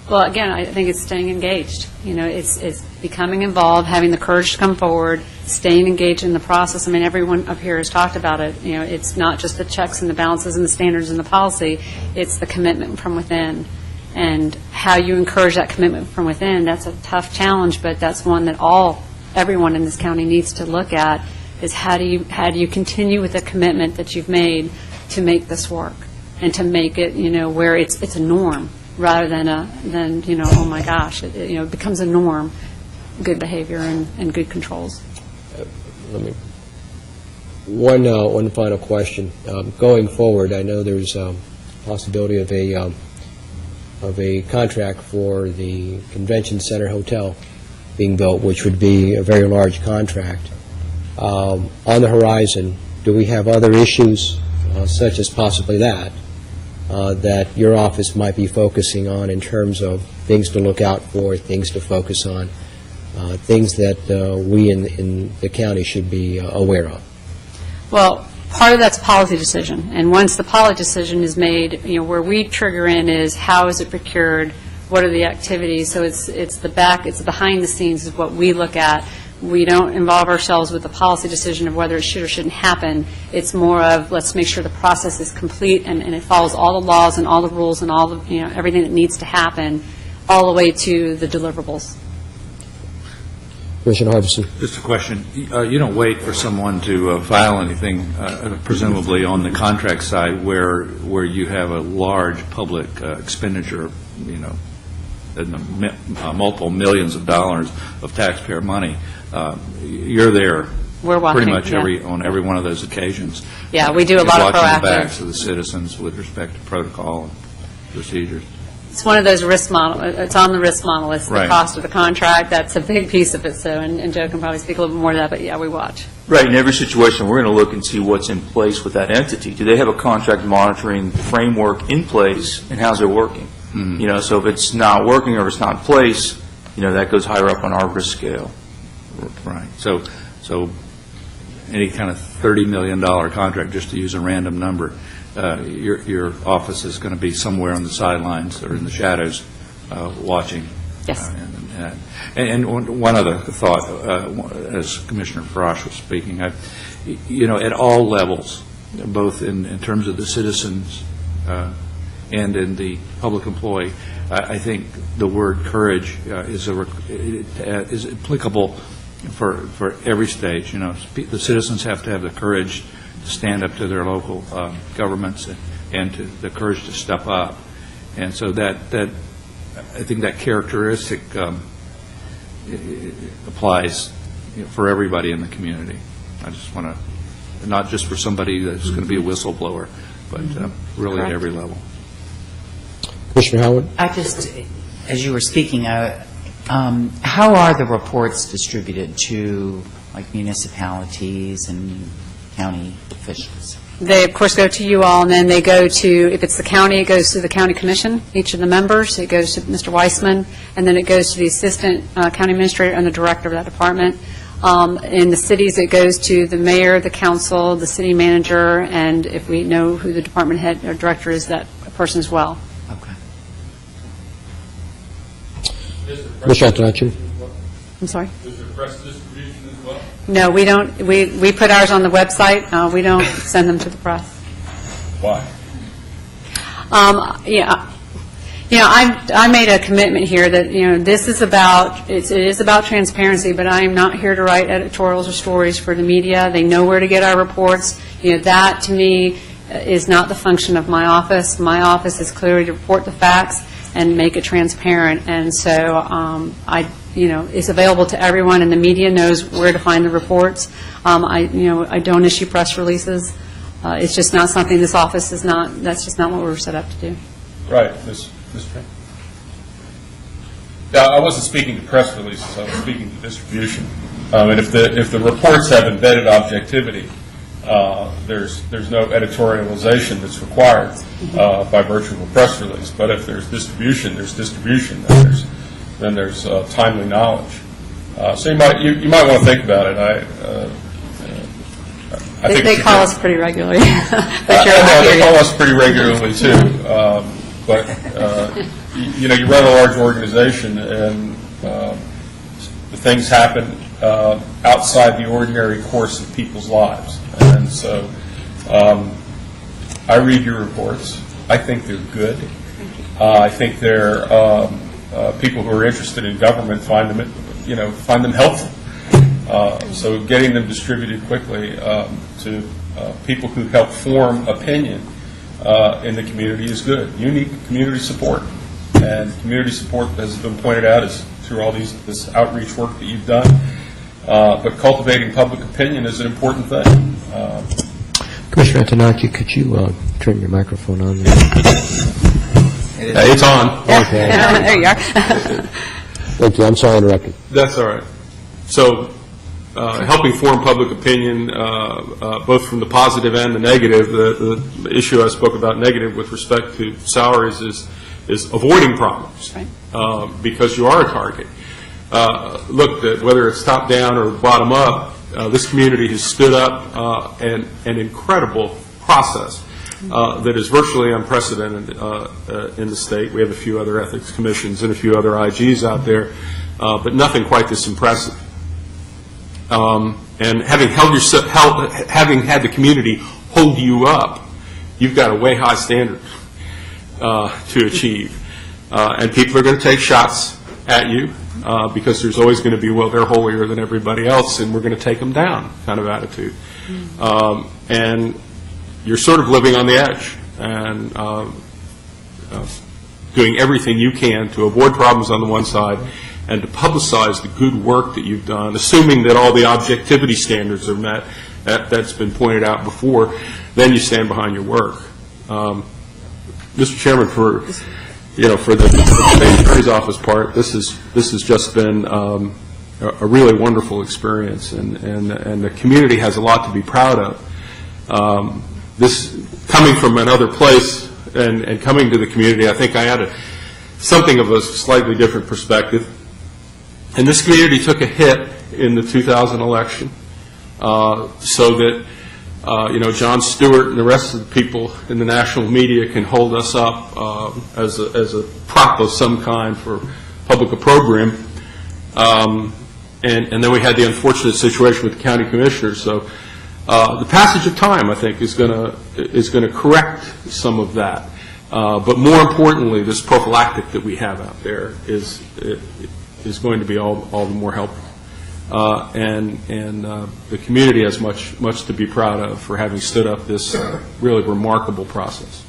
Well, again, I think it's staying engaged. It's becoming involved, having the courage to come forward, staying engaged in the process. I mean, everyone up here has talked about it. It's not just the checks and the balances and the standards and the policy. It's the commitment from within. And how you encourage that commitment from within, that's a tough challenge, but that's one that everyone in this county needs to look at, is how do you continue with the commitment that you've made to make this work and to make it, where it's a norm rather than oh my gosh, it becomes a norm, good behavior and good controls. One final question. Going forward, I know there's a possibility of a contract for the Convention Center Hotel being built, which would be a very large contract. On the horizon, do we have other issues, such as possibly that your office might be focusing on in terms of things to look out for, things to focus on, things that we in the county should be aware of? Well, part of that's a policy decision, and once the policy decision is made, where we trigger in is how is it procured, what are the activities. So it's the behind the scenes is what we look at. We don't involve ourselves with the policy decision of whether it should or shouldn't happen. It's more of let's make sure the process is complete and it follows all the laws and all the rules and all the everything that needs to happen, all the way to the deliverables. Commissioner Harbison. Just a question. You don't wait for someone to file anything, presumably on the contract side, where you have a large public expenditure, in the multiple millions of dollars of taxpayer money. You're there. We're watching, pretty much on every one of those occasions. Yeah, we do a lot of watching proactive. the backs of the citizens with respect to protocol and procedures. It's one of those risk model. It's on the risk model. It's the Right. cost of the contract. That's a big piece of it. So, and Joe can probably speak a little bit more to that. But yeah, we watch. Right, in every situation, we're going to look and see what's in place with that entity. Do they have a contract monitoring framework in place, and how's it working? Mm-hmm. So if it's not working or if it's not in place, that goes higher up on our risk scale. Right. So any kind of $30 million contract, just to use a random number, your office is going to be somewhere on the sidelines or in the shadows watching. Yes. And one other thought, as Commissioner Frosch was speaking, at all levels, both in terms of the citizens and in the public employee, I think the word courage is applicable for every stage. The citizens have to have the courage to stand up to their local governments and the courage to step up. And so that I think that characteristic applies, for everybody in the community. I just want to, not just for somebody that's going to be a whistleblower, but really at every level. Commissioner Howard? I just, as you were speaking, how are the reports distributed to, like, municipalities and county officials? They, of course, go to you all, and then they go to, if it's the county, it goes to the county commission, each of the members. It goes to Mr. Weissman, and then it goes to the assistant county administrator and the director of that department. In the cities, it goes to the mayor, the council, the city manager, and if we know who the department head or director is, that person as well. Okay. Commissioner Antonacci? I'm sorry? Is there press distribution as well? No, we don't. We put ours on the website. We don't send them to the press. Why? I made a commitment here that, this is about, it is about transparency, but I am not here to write editorials or stories for the media. They know where to get our reports. That, to me, is not the function of my office. My office is clearly to report the facts and make it transparent. And so it's available to everyone, and the media knows where to find the reports. I don't issue press releases. It's just not something this office is not, that's just not what we're set up to do. Right. Mr. Yeah, I wasn't speaking to press releases. I was speaking to distribution. And if the reports have embedded objectivity, there's no editorialization that's required by virtue of a press release. But if there's distribution, then there's timely knowledge. So you might want to think about it. I think They call us pretty regularly. They call us pretty regularly too. But you run a large organization, and the things happen outside the ordinary course of people's lives. And so I read your reports. I think they're good. I think they're people who are interested in government find them helpful. So getting them distributed quickly to people who help form opinion in the community is good. You need community support, and community support, as has been pointed out, is through all this outreach work that you've done. But cultivating public opinion is an important thing. Commissioner Antonacci, could you turn your microphone on? It's on. Okay. There you are. Thank you. I'm sorry I interrupted. That's all right. So helping form public opinion, both from the positive and the negative. The issue I spoke about negative with respect to salaries is avoiding problems, right. Because you are a target. Look, whether it's top down or bottom up, this community has stood up an incredible process that is virtually unprecedented in the state. We have a few other ethics commissions and a few other IGs out there, but nothing quite this impressive. And having had the community hold you up, you've got a way high standard to achieve. And people are going to take shots at you because there's always going to be, well, they're holier than everybody else, and we're going to take them down kind of attitude. And you're sort of living on the edge and doing everything you can to avoid problems on the one side and to publicize the good work that you've done, assuming that all the objectivity standards are met. That's been pointed out before. Then you stand behind your work. Mr. Chairman, for the State Attorney's Office part, this has just been a really wonderful experience, and the community has a lot to be proud of. This coming from another place and coming to the community, I think I had something of a slightly different perspective. And this community took a hit in the 2000 election, so that Jon Stewart and the rest of the people in the national media can hold us up as a prop of some kind for public opprobrium. And then we had the unfortunate situation with the county commissioners. So the passage of time, I think, is going to correct some of that. But more importantly, this prophylactic that we have out there is going to be all the more helpful. And the community has much to be proud of for having stood up this really remarkable process.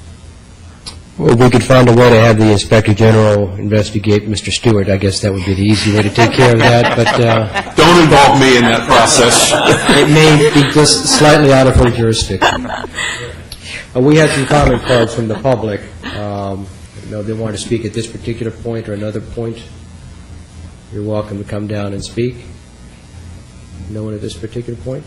Well, we could find a way to have the Inspector General investigate Mr. Stewart. I guess that would be the easy way to take care of that, but Don't involve me in that process. it may be just slightly out of her jurisdiction. We had some comment cards from the public. They want to speak at this particular point or another point. You're welcome to come down and speak. No one at this particular point?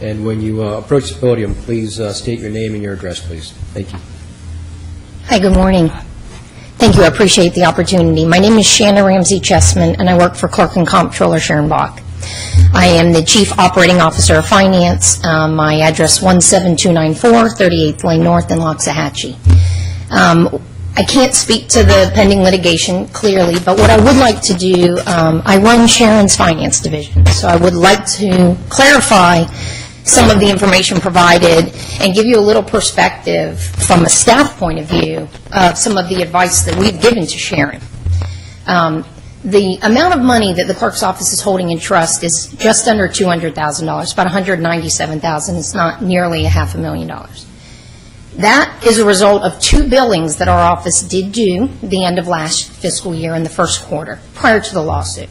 And when you approach the podium, please state your name and your address, please. Thank you. Hi, good morning. Thank you. I appreciate the opportunity. My name is Shanna Ramsey Chessman, and I work for Clerk and Comptroller Sharon Bach. I am the Chief Operating Officer of Finance. My address 17294 38th Lane North in Loxahatchee. I can't speak to the pending litigation clearly, but what I would like to do, I run Sharon's Finance Division, so I would like to clarify some of the information provided and give you a little perspective from a staff point of view of some of the advice that we've given to Sharon. The amount of money that the clerk's office is holding in trust is just under $200,000, about $197,000. It's not nearly $500,000. That is a result of 2 billings that our office did do the end of last fiscal year in the first quarter, prior to the lawsuit.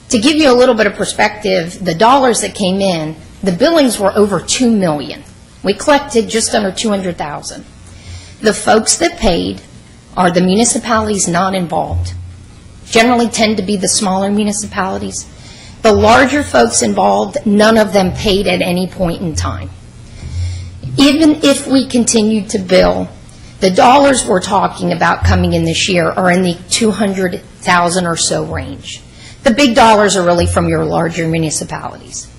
To give you a little bit of perspective, the dollars that came in, the billings were over $2 million. We collected just under $200,000. The folks that paid are the municipalities not involved. Generally tend to be the smaller municipalities. The larger folks involved, none of them paid at any point in time. Even if we continue to bill, the dollars we're talking about coming in this year are in the $200,000 or so range. The big dollars are really from your larger municipalities.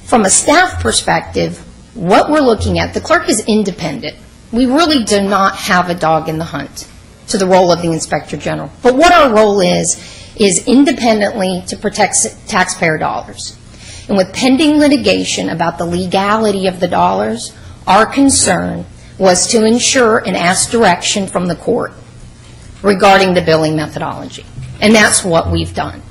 From a staff perspective, what we're looking at, the clerk is independent. We really do not have a dog in the hunt to the role of the Inspector General. But what our role is independently to protect taxpayer dollars. And with pending litigation about the legality of the dollars, our concern was to ensure and ask direction from the court regarding the billing methodology. And that's what we've done.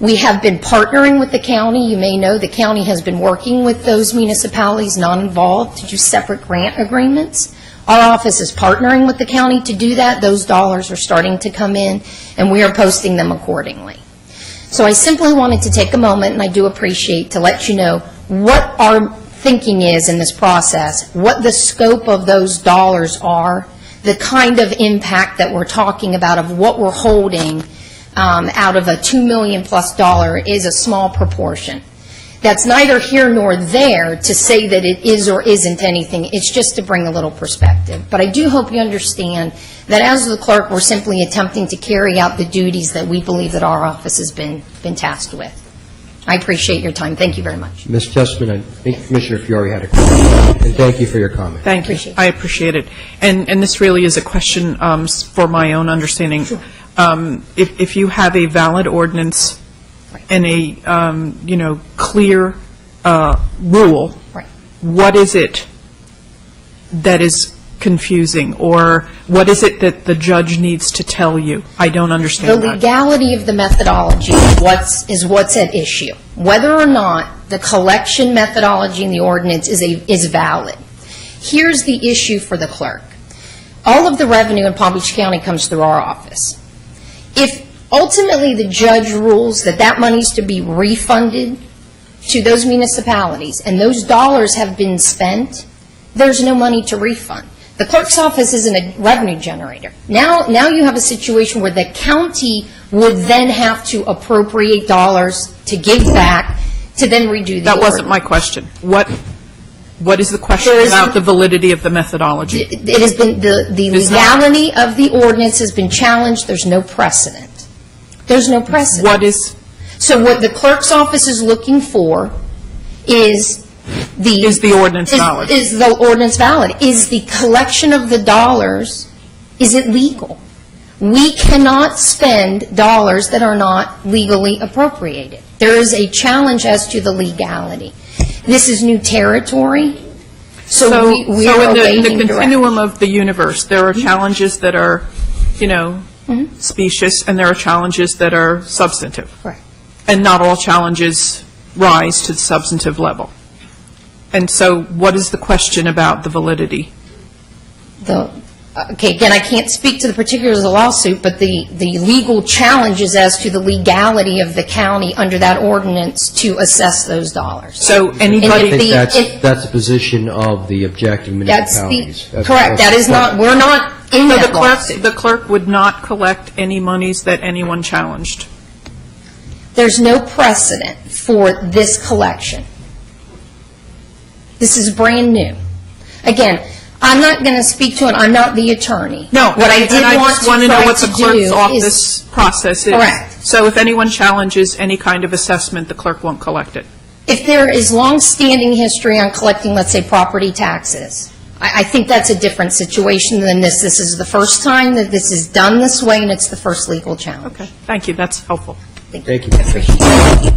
We have been partnering with the county. You may know the county has been working with those municipalities not involved to do separate grant agreements. Our office is partnering with the county to do that. Those dollars are starting to come in, and we are posting them accordingly. So I simply wanted to take a moment, and I do appreciate to let you know what our thinking is in this process, what the scope of those dollars are, the kind of impact that we're talking about of what we're holding out of a $2 million plus is a small proportion. That's neither here nor there to say that it is or isn't anything. It's just to bring a little perspective. But I do hope you understand that as the clerk, we're simply attempting to carry out the duties that we believe that our office has been tasked with. I appreciate your time. Thank you very much. Ms. Chessman, I think Commissioner Fiore had a comment, and thank you for your comment. Thank you. I appreciate it. And this really is a question for my own understanding. Sure. If you have a valid ordinance and a, clear rule, Right. what is it that is confusing, or what is it that the judge needs to tell you? I don't understand The that. legality of the methodology is what's at issue. Whether or not the collection methodology in the ordinance is valid. Here's the issue for the clerk. All of the revenue in Palm Beach County comes through our office. If ultimately the judge rules that that money's to be refunded to those municipalities and those dollars have been spent, there's no money to refund. The clerk's office isn't a revenue generator. Now you have a situation where the county would then have to appropriate dollars to give back to then redo the That wasn't ordinance. my question. What is the question about the validity of the methodology? It has been, the legality of the ordinance has been challenged. There's no precedent. There's no precedent. What is? So what the clerk's office is looking for is Is the ordinance valid? Is the ordinance valid? Is the collection of the dollars, is it legal? We cannot spend dollars that are not legally appropriated. There is a challenge as to the legality. This is new territory, so we are in awaiting the direction. continuum of the universe, there are challenges that are, specious, and there are challenges that are substantive. Correct. And not all challenges rise to the substantive level. And so what is the question about the validity? Okay, again, I can't speak to the particulars of the lawsuit, but the legal challenge is as to the legality of the county under that ordinance to assess those dollars. So I anybody, think that's the position of the objective municipalities. Correct, that is not, we're not in so that lawsuit. the clerk would not collect any monies that anyone challenged? There's no precedent for this collection. This is brand new. Again, I'm not going to speak to it, I'm not the attorney. No, What I did and I want just want to know try what the to clerk's do office process is. Correct. So if anyone challenges any kind of assessment, the clerk won't collect it? If there is long-standing history on collecting, let's say, property taxes, I think that's a different situation than this. This is the first time that this is done this way, and it's the first legal challenge. Okay, thank you, that's helpful. Thank you. I appreciate it.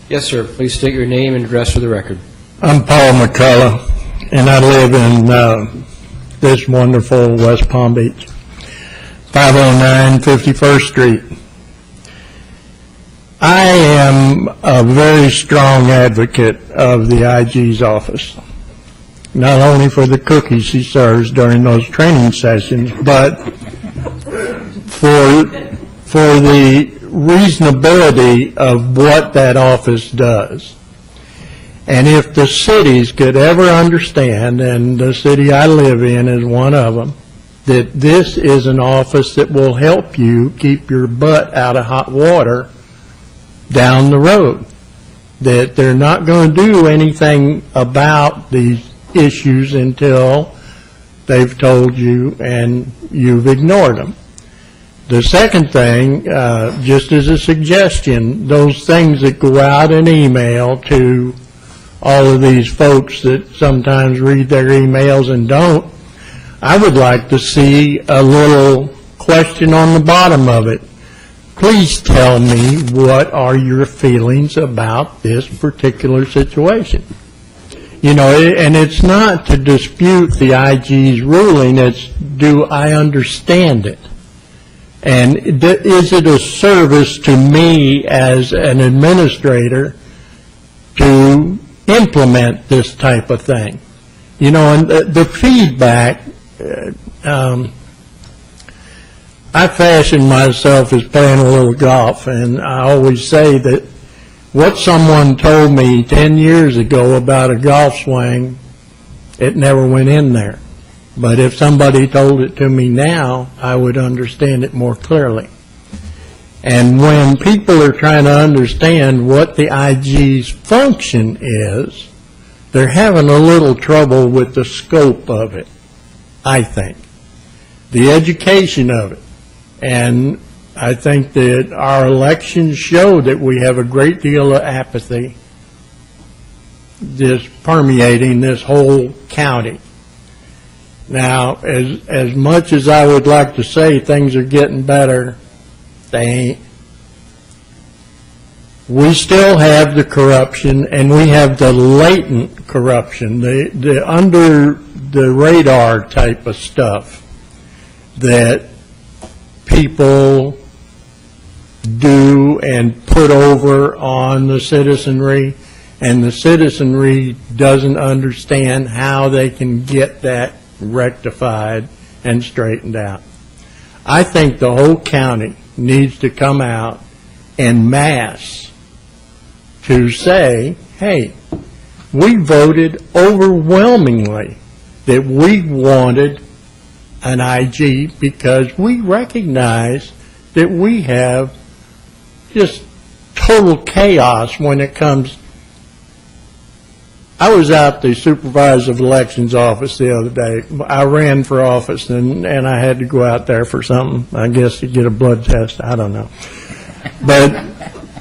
Yes, sir. Please state your name and address for the record. I'm Paul McCullough, and I live in this wonderful West Palm Beach, 509 51st Street. I am a very strong advocate of the IG's office, not only for the cookies he serves during those training sessions, but for the reasonability of what that office does. And if the cities could ever understand, and the city I live in is one of them, that this is an office that will help you keep your butt out of hot water down the road, that they're not going to do anything about these issues until they've told you and you've ignored them. The second thing, just as a suggestion, those things that go out in email to all of these folks that sometimes read their emails and don't, I would like to see a little question on the bottom of it. Please tell me, what are your feelings about this particular situation? You know, and it's not to dispute the IG's ruling, it's, do I understand it? And is it a service to me as an administrator to implement this type of thing? You know, and the feedback, I fashion myself as playing a little golf, and I always say that what someone told me 10 years ago about a golf swing, it never went in there. But if somebody told it to me now, I would understand it more clearly. And when people are trying to understand what the IG's function is, they're having a little trouble with the scope of it, I think. The education of it. And I think that our elections show that we have a great deal of apathy just permeating this whole county. Now, as much as I would like to say things are getting better, they ain't. We still have the corruption, and we have the latent corruption, the under the radar type of stuff that people do and put over on the citizenry, and the citizenry doesn't understand how they can get that rectified and straightened out. I think the whole county needs to come out en masse to say, hey, we voted overwhelmingly that we wanted an IG because we recognize that we have just total chaos when it comes. I was out the supervisor of elections office the other day. I ran for office, and I had to go out there for something, I guess to get a blood test. I don't know. But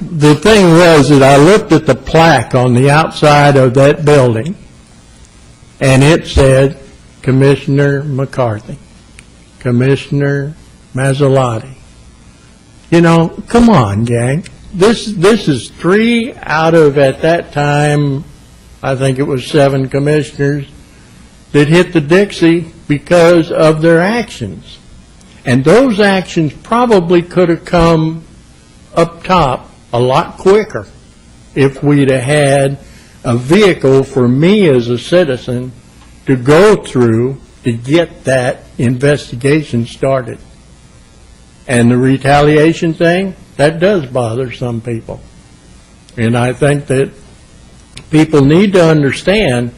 the thing was that I looked at the plaque on the outside of that building, and it said Commissioner McCarthy, Commissioner Mazzotti. You know, come on, gang. This is 3 out of, at that time, I think it was 7 commissioners that hit the Dixie because of their actions. And those actions probably could have come up top a lot quicker if we'd have had a vehicle for me as a citizen to go through to get that investigation started. And the retaliation thing, that does bother some people. And I think that people need to understand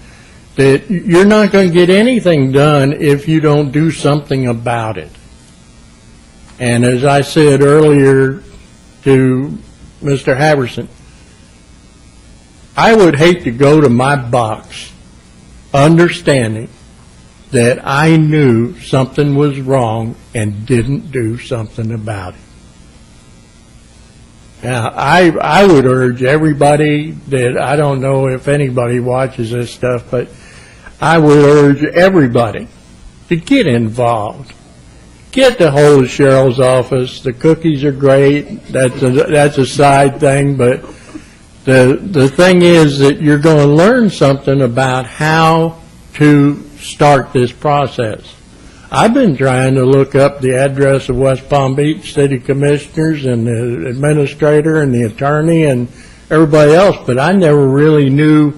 that you're not going to get anything done if you don't do something about it. And as I said earlier to Mr. Haverson, I would hate to go to my box understanding that I knew something was wrong and didn't do something about it. Now, I would urge everybody that, I don't know if anybody watches this stuff, but I would urge everybody to get involved. Get to hold of Cheryl's office. The cookies are great. That's a side thing, but the thing is that you're going to learn something about how to start this process. I've been trying to look up the address of West Palm Beach City Commissioners and the administrator and the attorney and everybody else, but I never really knew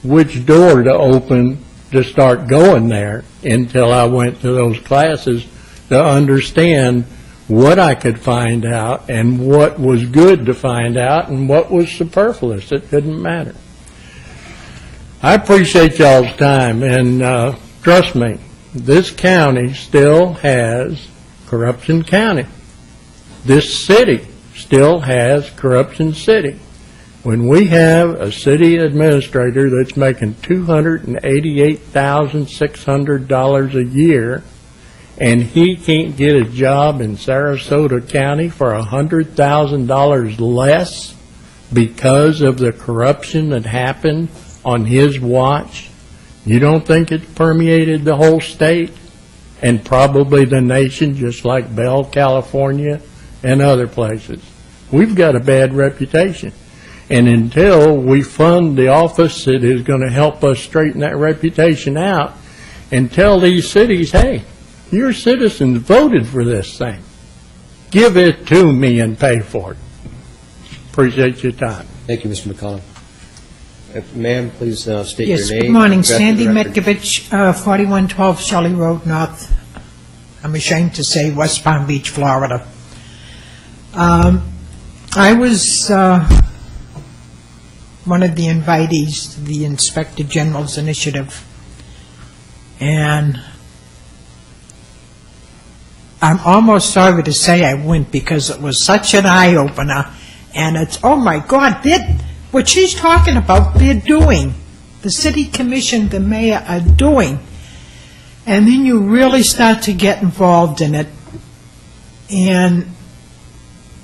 which door to open to start going there until I went to those classes to understand what I could find out and what was good to find out and what was superfluous. It didn't matter. I appreciate y'all's time, and trust me, this county still has Corruption County. This city still has Corruption City. When we have a city administrator that's making $288,600 a year, and he can't get a job in Sarasota County for $100,000 less because of the corruption that happened on his watch, you don't think it's permeated the whole state and probably the nation, just like Bell, California, and other places? We've got a bad reputation. And until we fund the office that is going to help us straighten that reputation out and tell these cities, hey, your citizens voted for this thing. Give it to me and pay for it. Appreciate your time. Thank you, Mr. McCollum. Ma'am, please state Yes, your name. good morning. address for Sandy the record. Metkovich, 4112 Shelley Road North. I'm ashamed to say West Palm Beach, Florida. I was one of the invitees to the Inspector General's initiative, and I'm almost sorry to say I went because it was such an eye-opener, and it's, oh my God, what she's talking about, they're doing. The city commission, the mayor are doing. And then you really start to get involved in it. And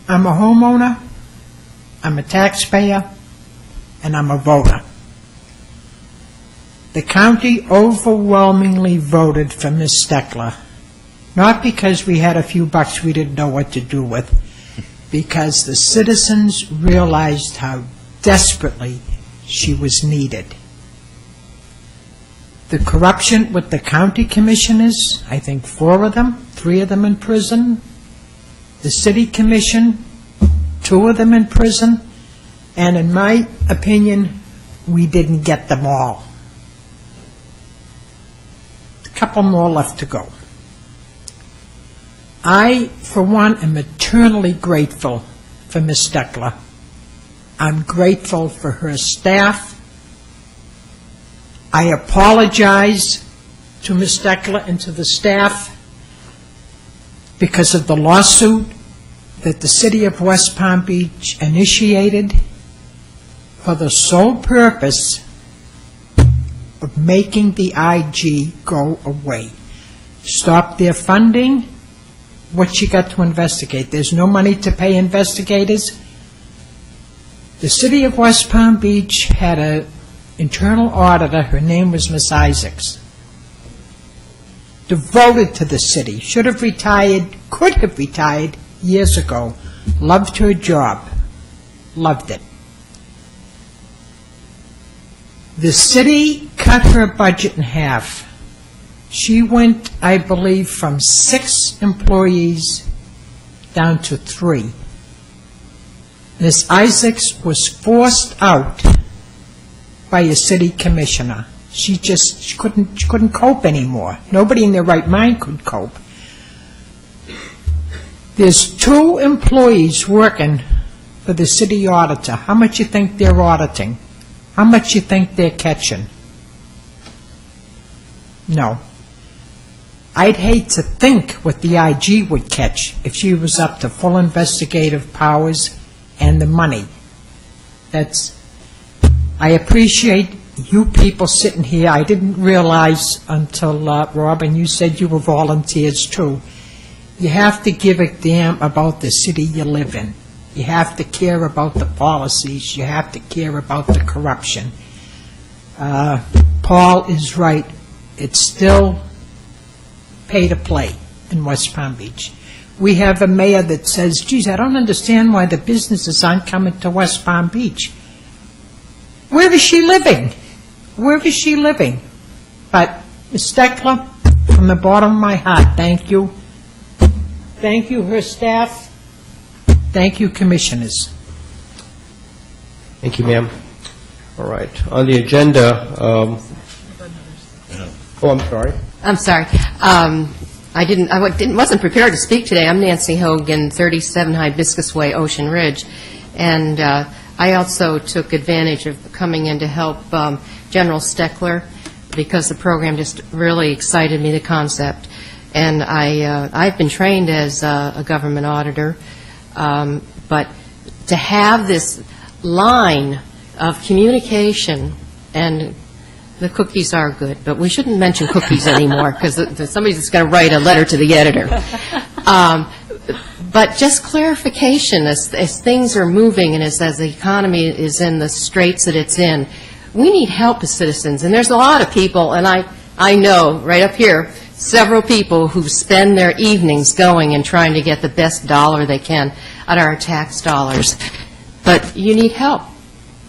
I'm a homeowner, I'm a taxpayer, and I'm a voter. The county overwhelmingly voted for Ms. Steckler, not because we had a few bucks we didn't know what to do with, because the citizens realized how desperately she was needed. The corruption with the county commissioners, I think 4 of them, 3 of them in prison. The city commission, 2 of them in prison. And in my opinion, we didn't get them all. A couple more left to go. I, for one, am eternally grateful for Ms. Steckler. I'm grateful for her staff. I apologize to Ms. Steckler and to the staff because of the lawsuit that the city of West Palm Beach initiated for the sole purpose of making the IG go away. Stop their funding. What you got to investigate? There's no money to pay investigators. The city of West Palm Beach had an internal auditor. Her name was Miss Isaacs. Devoted to the city. Should have retired, could have retired years ago. Loved her job. Loved it. The city cut her budget in half. She went, I believe, from 6 employees down to 3. Ms. Isaacs was forced out by a city commissioner. She couldn't cope anymore. Nobody in their right mind could cope. There's 2 employees working for the city auditor. How much you think they're auditing? How much you think they're catching? No. I'd hate to think what the IG would catch if she was up to full investigative powers and the money. I appreciate you people sitting here. I didn't realize until, Robin, you said you were volunteers too. You have to give a damn about the city you live in. You have to care about the policies. You have to care about the corruption. Paul is right. It's still pay to play in West Palm Beach. We have a mayor that says, geez, I don't understand why the businesses aren't coming to West Palm Beach. Where is she living? Where is she living? But, Ms. Steckler, from the bottom of my heart, thank you. Thank you, her staff. Thank you, commissioners. Thank you, ma'am. All right. On the agenda, oh, I'm sorry. I'm sorry. I wasn't prepared to speak today. I'm Nancy Hogan, 37 Hibiscus Way, Ocean Ridge, and I also took advantage of coming in to help General Steckler because the program just really excited me, the concept. And I've been trained as a government auditor, but to have this line of communication, and the cookies are good, but we shouldn't mention cookies anymore because somebody's just going to write a letter to the editor. But just clarification as things are moving and as the economy is in the straits that it's in, we need help as citizens. And there's a lot of people, and I know right up here, several people who spend their evenings going and trying to get the best dollar they can out of our tax dollars. But you need help,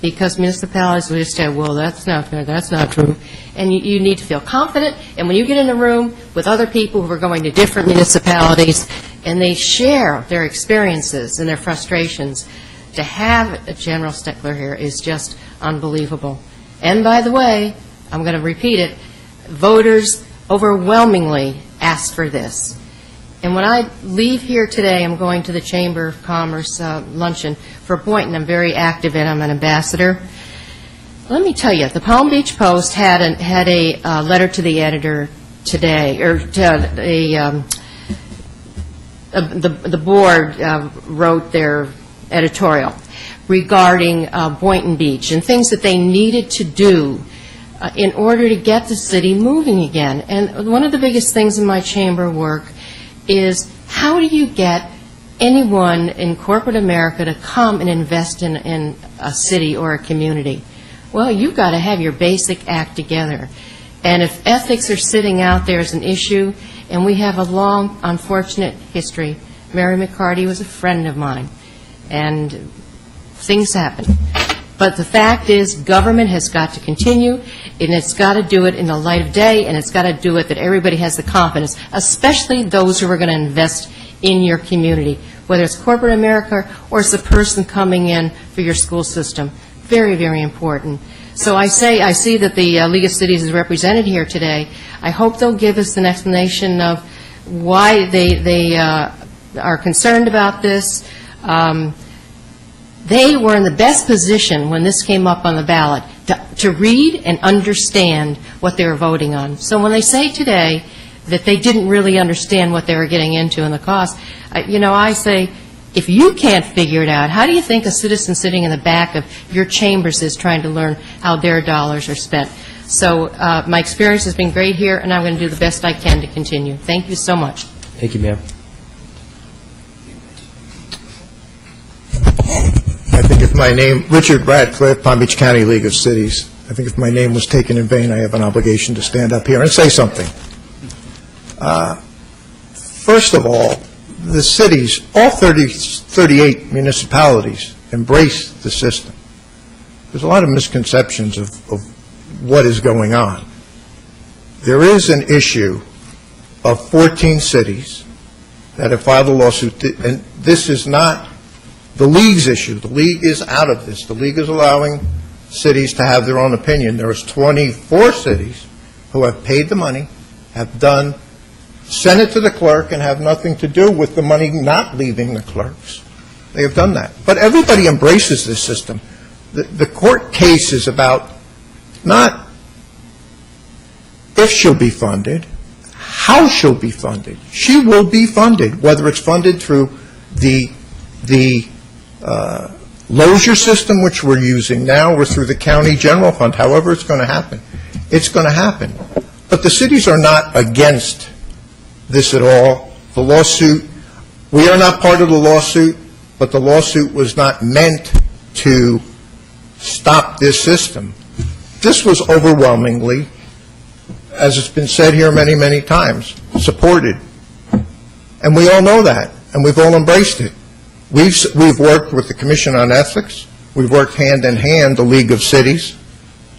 because municipalities will just say, well, that's not fair, that's not true. And you need to feel confident, and when you get in a room with other people who are going to different municipalities, and they share their experiences and their frustrations, to have a General Steckler here is just unbelievable. And by the way, I'm going to repeat it, voters overwhelmingly asked for this. And when I leave here today, I'm going to the Chamber of Commerce luncheon for Boynton. I'm very active in it. I'm an ambassador. Let me tell you, the Palm Beach Post had a letter to the editor today, or to the board wrote their editorial regarding Boynton Beach and things that they needed to do in order to get the city moving again. And one of the biggest things in my chamber work is, how do you get anyone in corporate America to come and invest in a city or a community? Well, you've got to have your basic act together. And if ethics are sitting out there as an issue, and we have a long, unfortunate history. Mary McCarty was a friend of mine, and things happen. But the fact is, government has got to continue, and it's got to do it in the light of day, and it's got to do it that everybody has the confidence, especially those who are going to invest in your community, whether it's corporate America or it's the person coming in for your school system. Very, very important. So I see that the League of Cities is represented here today. I hope they'll give us an explanation of why they are concerned about this. They were in the best position when this came up on the ballot to read and understand what they were voting on. So when they say today that they didn't really understand what they were getting into and the cost, I say, if you can't figure it out, how do you think a citizen sitting in the back of your chambers is trying to learn how their dollars are spent? So my experience has been great here, and I'm going to do the best I can to continue. Thank you so much. Thank you, ma'am. I think if my name, Richard Radcliffe, Palm Beach County League of Cities, I think if my name was taken in vain, I have an obligation to stand up here and say something. First of all, the cities, all 38 municipalities embrace the system. There's a lot of misconceptions of what is going on. There is an issue of 14 cities that have filed a lawsuit, and this is not the League's issue. The League is out of this. The League is allowing cities to have their own opinion. There was 24 cities who have paid the money, have sent it to the clerk, and have nothing to do with the money not leaving the clerks. They have done that. But everybody embraces this system. The court case is about not if she'll be funded, how she'll be funded. She will be funded, whether it's funded through the Lozier system, which we're using now, or through the county general fund, however it's going to happen. It's going to happen. But the cities are not against this at all. The lawsuit, we are not part of the lawsuit, but the lawsuit was not meant to stop this system. This was overwhelmingly, as it's been said here many, many times, supported. And we all know that, and we've all embraced it. We've worked with the Commission on Ethics. We've worked hand in hand, the League of Cities,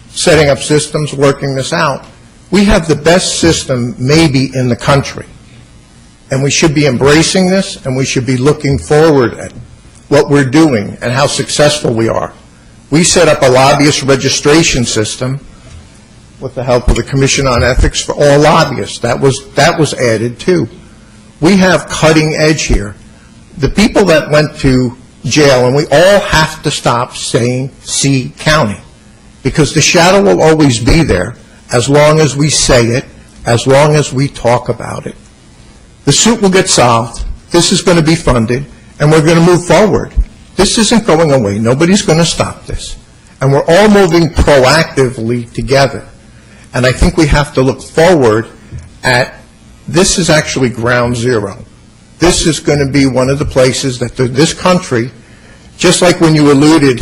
setting up systems, working this out. We have the best system maybe in the country. And we should be embracing this, and we should be looking forward at what we're doing and how successful we are. We set up a lobbyist registration system with the help of the Commission on Ethics for all lobbyists. That was added too. We have cutting edge here. The people that went to jail, and we all have to stop saying C County, because the shadow will always be there as long as we say it, as long as we talk about it. The suit will get solved. This is going to be funded, and we're going to move forward. This isn't going away. Nobody's going to stop this. And we're all moving proactively together. And I think we have to look forward at this is actually ground zero. This is going to be one of the places that this country, just like when you alluded,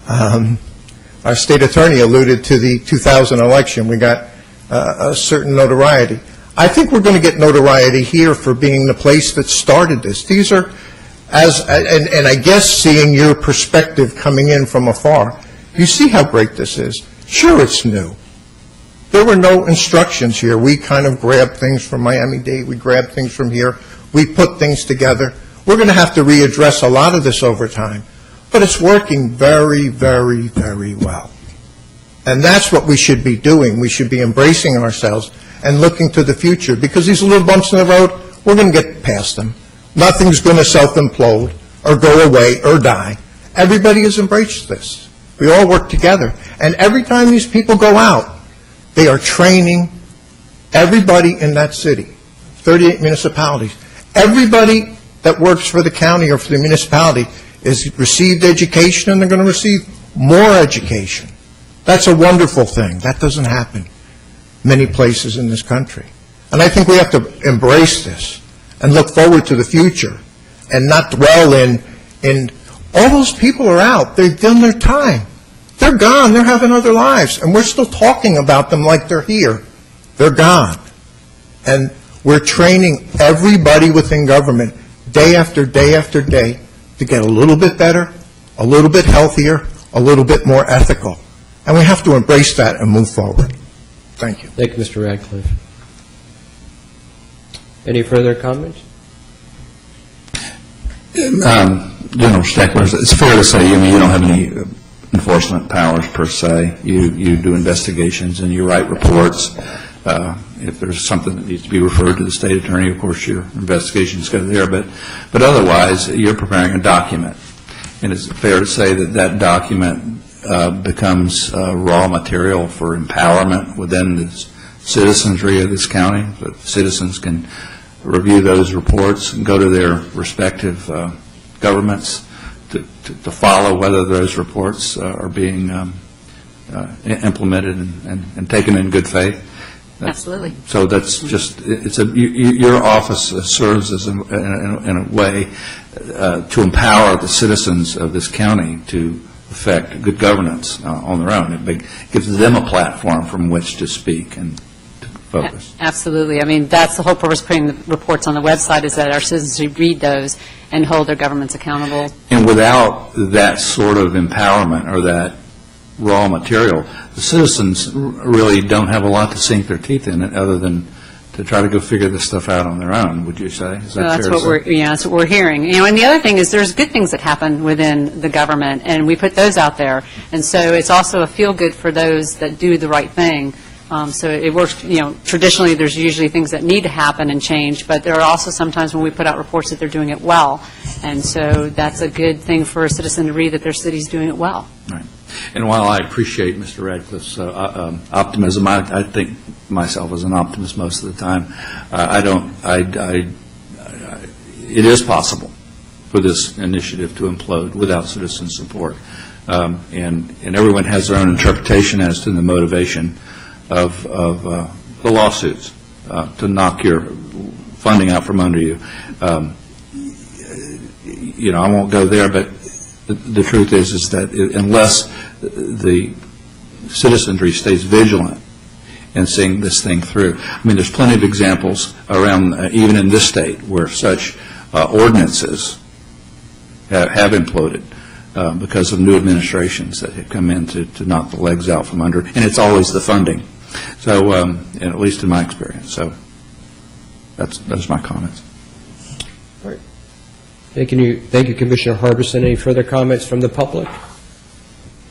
our state attorney alluded to the 2000 election, we got a certain notoriety. I think we're going to get notoriety here for being the place that started this. These are, and I guess seeing your perspective coming in from afar, you see how great this is. Sure, it's new. There were no instructions here. We kind of grabbed things from Miami-Dade. We grabbed things from here. We put things together. We're going to have to readdress a lot of this over time. But it's working very, very, very well. And that's what we should be doing. We should be embracing ourselves and looking to the future, because these little bumps in the road, we're going to get past them. Nothing's going to self-implode or go away or die. Everybody has embraced this. We all work together. And every time these people go out, they are training everybody in that city, 38 municipalities. Everybody that works for the county or for the municipality has received education, and they're going to receive more education. That's a wonderful thing. That doesn't happen many places in this country. And I think we have to embrace this and look forward to the future and not dwell in all those people are out. They've done their time. They're gone. They're having other lives. And we're still talking about them like they're here. They're gone. And we're training everybody within government day after day after day to get a little bit better, a little bit healthier, a little bit more ethical. And we have to embrace that and move forward. Thank you. Thank you, Mr. Radcliffe. Any further comments? General Steckler, it's fair to say, you don't have any enforcement powers per se. You do investigations and you write reports. If there's something that needs to be referred to the state attorney, of course, your investigations go there. But otherwise, you're preparing a document. And it's fair to say that that document becomes raw material for empowerment within the citizenry of this county. That citizens can review those reports and go to their respective governments to follow whether those reports are being implemented and taken in good faith. Absolutely. So that's just, your office serves as in a way to empower the citizens of this county to affect good governance on their own. It gives them a platform from which to speak and to focus. Absolutely. I mean, that's the whole purpose of putting the reports on the website, is that our citizens read those and hold their governments accountable. And without that sort of empowerment or that raw material, the citizens really don't have a lot to sink their teeth in, other than to try to go figure this stuff out on their own, would you say? Is that That's fair to what say? that's what we're hearing. And the other thing is there's good things that happen within the government, and we put those out there. And so it's also a feel-good for those that do the right thing. So it works, traditionally there's usually things that need to happen and change, but there are also sometimes when we put out reports that they're doing it well. And so that's a good thing for a citizen to read, that their city's doing it well. Right. And while I appreciate Mr. Radcliffe's optimism, I think myself as an optimist most of the time. It is possible for this initiative to implode without citizen support. And everyone has their own interpretation as to the motivation of the lawsuits to knock your funding out from under you. I won't go there, but the truth is that unless the citizenry stays vigilant in seeing this thing through, I mean, there's plenty of examples around, even in this state, where such ordinances have imploded because of new administrations that have come in to knock the legs out from under, and it's always the funding. So, at least in my experience. So, that's my comments. All right. Thank you, Commissioner Harbison. Any further comments from the public?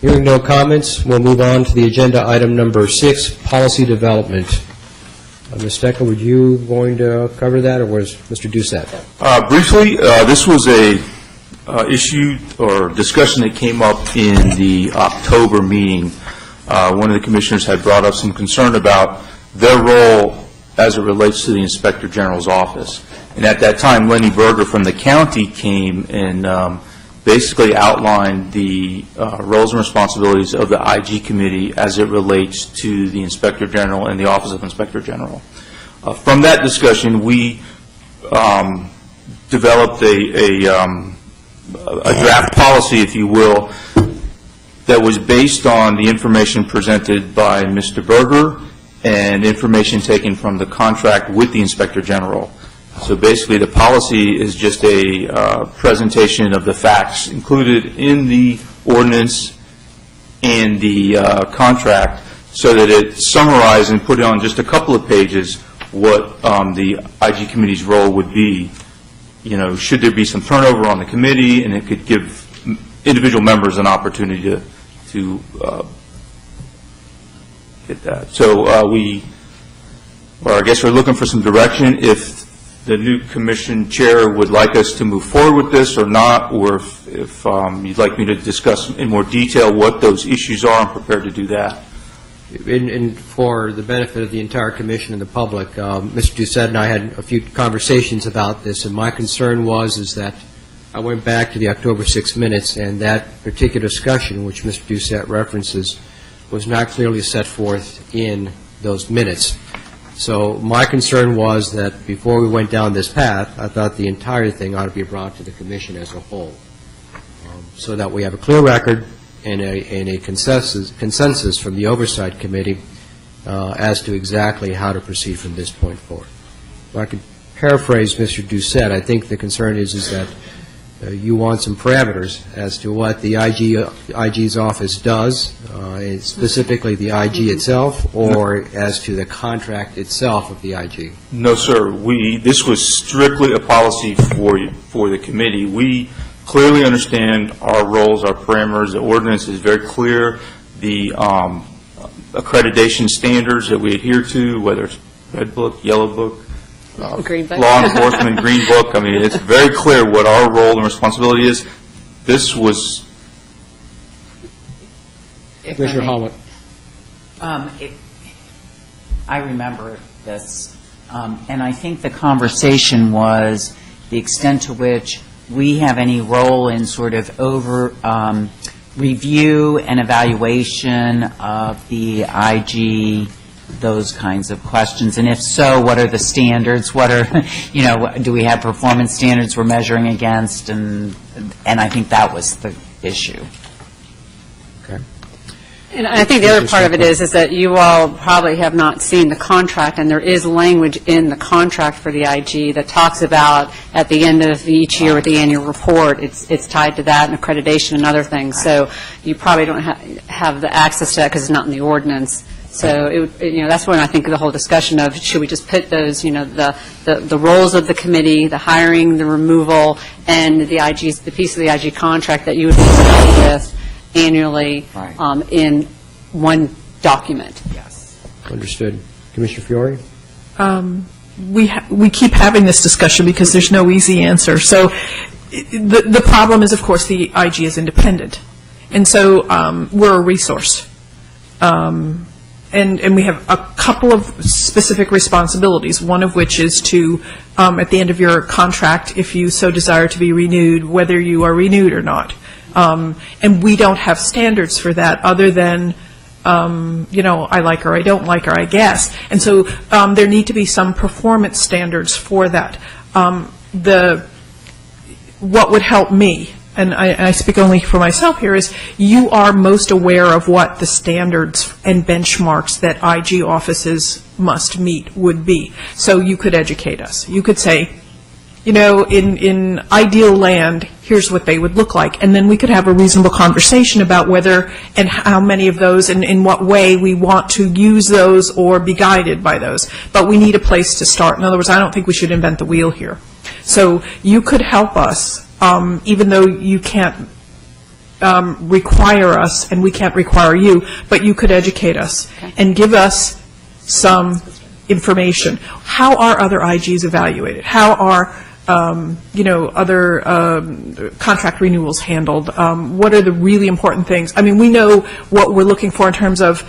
Hearing no comments, we'll move on to the agenda item number 6, policy development. Ms. Steckler, would you going to cover that, or was Mr. Doucette? Briefly, this was a issue or discussion that came up in the October meeting. One of the commissioners had brought up some concern about their role as it relates to the Inspector General's office. And at that time, Lenny Berger from the county came and basically outlined the roles and responsibilities of the IG committee as it relates to the Inspector General and the Office of Inspector General. From that discussion, we developed a draft policy, if you will, that was based on the information presented by Mr. Berger and information taken from the contract with the Inspector General. So basically, the policy is just a presentation of the facts included in the ordinance and the contract, so that it summarized and put on just a couple of pages what the IG committee's role would be. Should there be some turnover on the committee, and it could give individual members an opportunity to get that. So I guess we're looking for some direction if the new commission chair would like us to move forward with this or not, or if you'd like me to discuss in more detail what those issues are. I'm prepared to do that. And for the benefit of the entire commission and the public, Mr. Doucette and I had a few conversations about this, and my concern was that I went back to the October 6 minutes, and that particular discussion, which Mr. Doucette references, was not clearly set forth in those minutes. So my concern was that before we went down this path, I thought the entire thing ought to be brought to the commission as a whole, so that we have a clear record and a consensus from the Oversight Committee as to exactly how to proceed from this point forward. If I could paraphrase Mr. Doucette, I think the concern is that you want some parameters as to what the IG's office does, specifically the IG itself, or as to the contract itself of the IG. No, sir. This was strictly a policy for the committee. We clearly understand our roles, our parameters. The ordinance is very clear. The accreditation standards that we adhere to, whether it's Red Book, Yellow Book, Green Book. Law enforcement, Green Book. I mean, it's very clear what our role and responsibility is. This was... Commissioner Holland. I remember this, and I think the conversation was the extent to which we have any role in sort of review and evaluation of the IG, those kinds of questions. And if so, what are the standards? What are, do we have performance standards we're measuring against? And I think that was the issue. Okay. And I think the other part of it is that you all probably have not seen the contract, and there is language in the contract for the IG that talks about at the end of each year with the annual report, it's tied to that and accreditation and other things. So you probably don't have the access to that because it's not in the ordinance. So, that's when I think the whole discussion of should we just put those, the roles of the committee, the hiring, the removal, and the piece of the IG contract that you would be dealing with annually in one document. Yes. Understood. Commissioner Fiore? We keep having this discussion because there's no easy answer. So the problem is, of course, the IG is independent. And so we're a resource. And we have a couple of specific responsibilities, one of which is to, at the end of your contract, if you so desire to be renewed, whether you are renewed or not. And we don't have standards for that other than, I like her, I don't like her, I guess. And so there need to be some performance standards for that. What would help me, and I speak only for myself here, is you are most aware of what the standards and benchmarks that IG offices must meet would be. So you could educate us. You could say, in ideal land, here's what they would look like. And then we could have a reasonable conversation about whether and how many of those and in what way we want to use those or be guided by those. But we need a place to start. In other words, I don't think we should invent the wheel here. So you could help us, even though you can't require us and we can't require you, but you could educate us and give us some information. How are other IGs evaluated? How are other contract renewals handled? What are the really important things? I mean, we know what we're looking for in terms of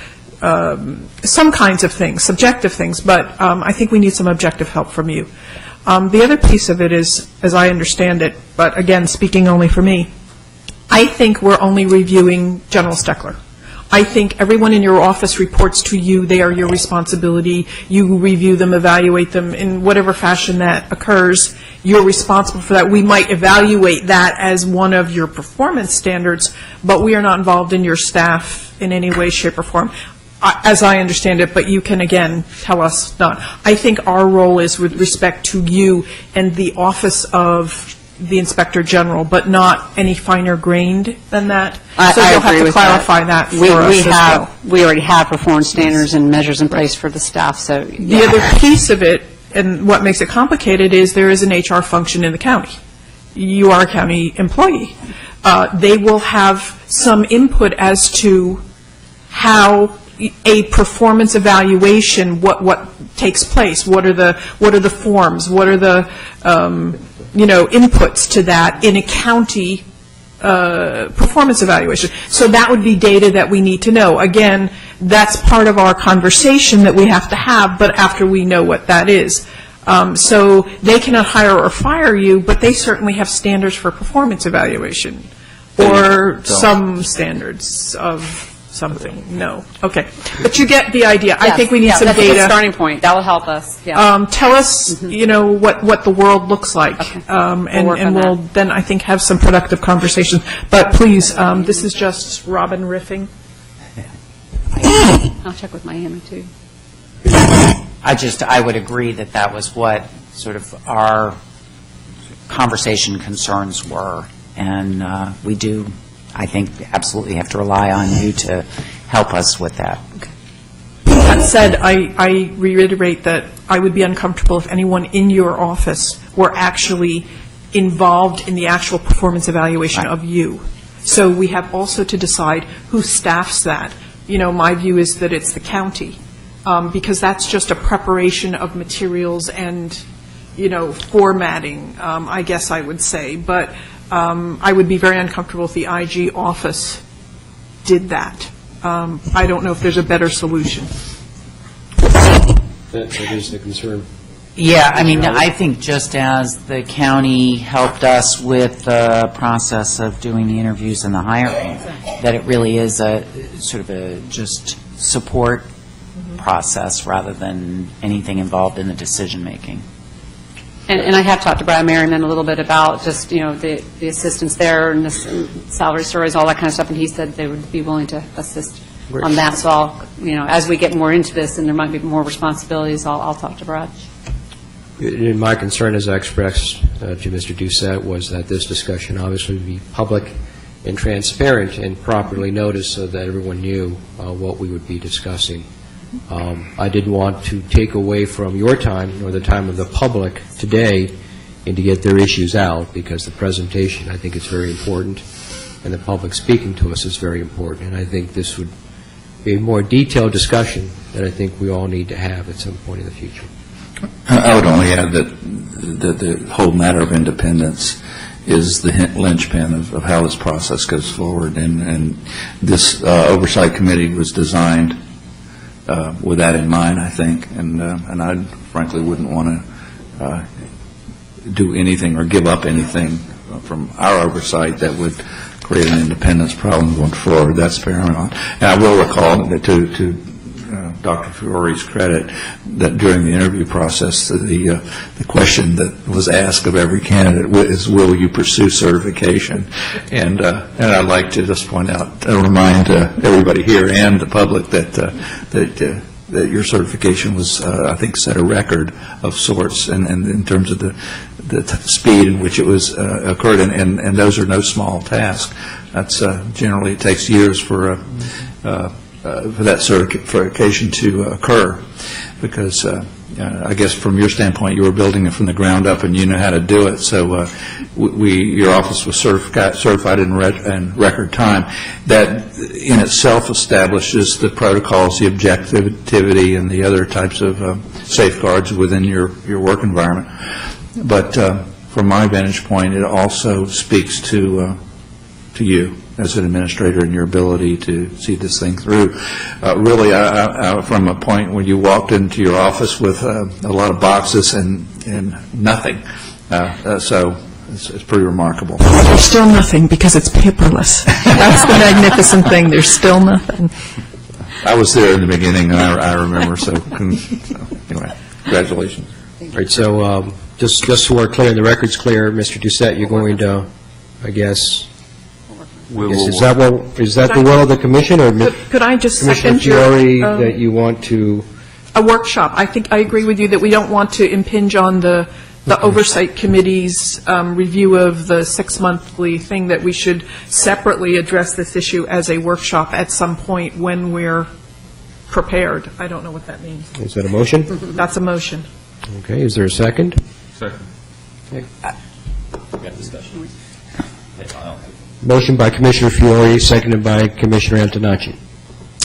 some kinds of things, subjective things, but I think we need some objective help from you. The other piece of it is, as I understand it, but again, speaking only for me, I think we're only reviewing General Steckler. I think everyone in your office reports to you. They are your responsibility. You review them, evaluate them in whatever fashion that occurs. You're responsible for that. We might evaluate that as one of your performance standards, but we are not involved in your staff in any way, shape, or form, as I understand it, but you can, again, tell us not. I think our role is with respect to you and the Office of the Inspector General, but not any finer grained than that. So you'll have to clarify that for us as well. We already have performance standards and measures in place for the staff, so. The other piece of it, and what makes it complicated, is there is an HR function in the county. You are a county employee. They will have some input as to how a performance evaluation, what takes place, what are the forms, what are the inputs to that in a county performance evaluation. So that would be data that we need to know. Again, that's part of our conversation that we have to have, but after we know what that is. So they cannot hire or fire you, but they certainly have standards for performance evaluation or some standards of something. No. Okay. But you get the idea. Yes. I think we need some that's data. That's a good starting point. That will help us. Yeah. Tell us, what the world looks like. Okay. And we'll then, I think, have some productive conversations. But please, this is just Robin riffing. I'll check with Miami, too. I would agree that was what sort of our conversation concerns were. And we do, I think, absolutely have to rely on you to help us with that. Okay. That said, I reiterate that I would be uncomfortable if anyone in your office were actually involved in the actual performance evaluation of you. So we have also to decide who staffs that. My view is that it's the county, because that's just a preparation of materials and, formatting, I guess I would say. But I would be very uncomfortable if the IG office did that. I don't know if there's a better solution. That is the concern. Yeah, I think just as the county helped us with the process of doing the interviews and the hiring, that it really is a sort of a just support process rather than anything involved in the decision-making. And I have talked to Brad Merriman a little bit about just, the assistance there and the salary stories, all that kind of stuff, and he said they would be willing to assist on that. So I'll, as we get more into this and there might be more responsibilities, I'll talk to Brad. My concern, as I expressed to Mr. Doucette, was that this discussion obviously would be public and transparent and properly noticed so that everyone knew what we would be discussing. I didn't want to take away from your time or the time of the public today and to get their issues out, because the presentation, I think it's very important, and the public speaking to us is very important. And I think this would be a more detailed discussion that I think we all need to have at some point in the future. I would only add that the whole matter of independence is the linchpin of how this process goes forward, and this oversight committee was designed with that in mind, I think, and I frankly wouldn't want to do anything or give up anything from our oversight that would create an independence problem going forward. That's paramount. And I will recall that to Dr. Fiore's credit, that during the interview process, the question that was asked of every candidate is, will you pursue certification? And I'd like to just point out, remind everybody here and the public that your certification was, I think, set a record of sorts, and in terms of the speed in which it was occurred, and those are no small task. That's generally, it takes years for that certification to occur, because I guess from your standpoint, you were building it from the ground up and you know how to do it. So your office was certified in record time. That in itself establishes the protocols, the objectivity, and the other types of safeguards within your work environment. But from my vantage point, it also speaks to you as an administrator and your ability to see this thing through. Really, from a point when you walked into your office with a lot of boxes and nothing. So it's pretty remarkable. There's still nothing because it's paperless. That's the magnificent thing. There's still nothing. I was there in the beginning, and I remember. So anyway, congratulations. All right, so just so we're clear, and the record's clear, Mr. Doucette, you're going to, I guess, is that the will of the commission, or could I just Commissioner second your Fiore, that you want to? A workshop. I think I agree with you that we don't want to impinge on the oversight committee's review of the 6-monthly thing, that we should separately address this issue as a workshop at some point when we're prepared. I don't know what that means. Is that a motion? That's a motion. Okay, is there a second? Second. Okay. We got discussion. Motion by Commissioner Fiore, seconded by Commissioner Antonacci.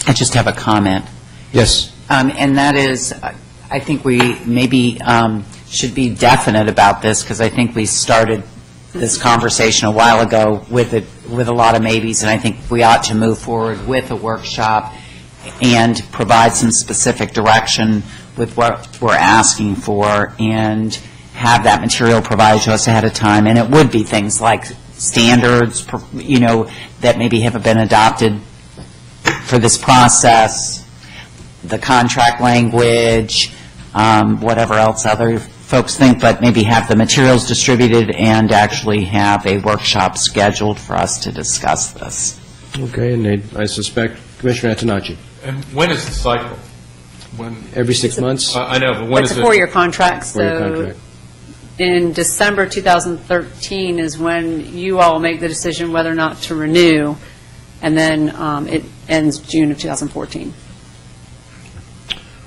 I just have a comment. Yes. And that is, I think we maybe should be definite about this, because I think we started this conversation a while ago with a lot of maybes, and I think we ought to move forward with a workshop and provide some specific direction with what we're asking for, and have that material provided to us ahead of time. And it would be things like standards, that maybe haven't been adopted for this process, the contract language, whatever else other folks think, but maybe have the materials distributed and actually have a workshop scheduled for us to discuss this. Okay, and I suspect Commissioner Antonacci. And when is the cycle? When? Every 6 months? I know, but when is It's it? a 4-year contract, Four-year so contract. in December 2013 is when you all make the decision whether or not to renew, and then it ends June of 2014.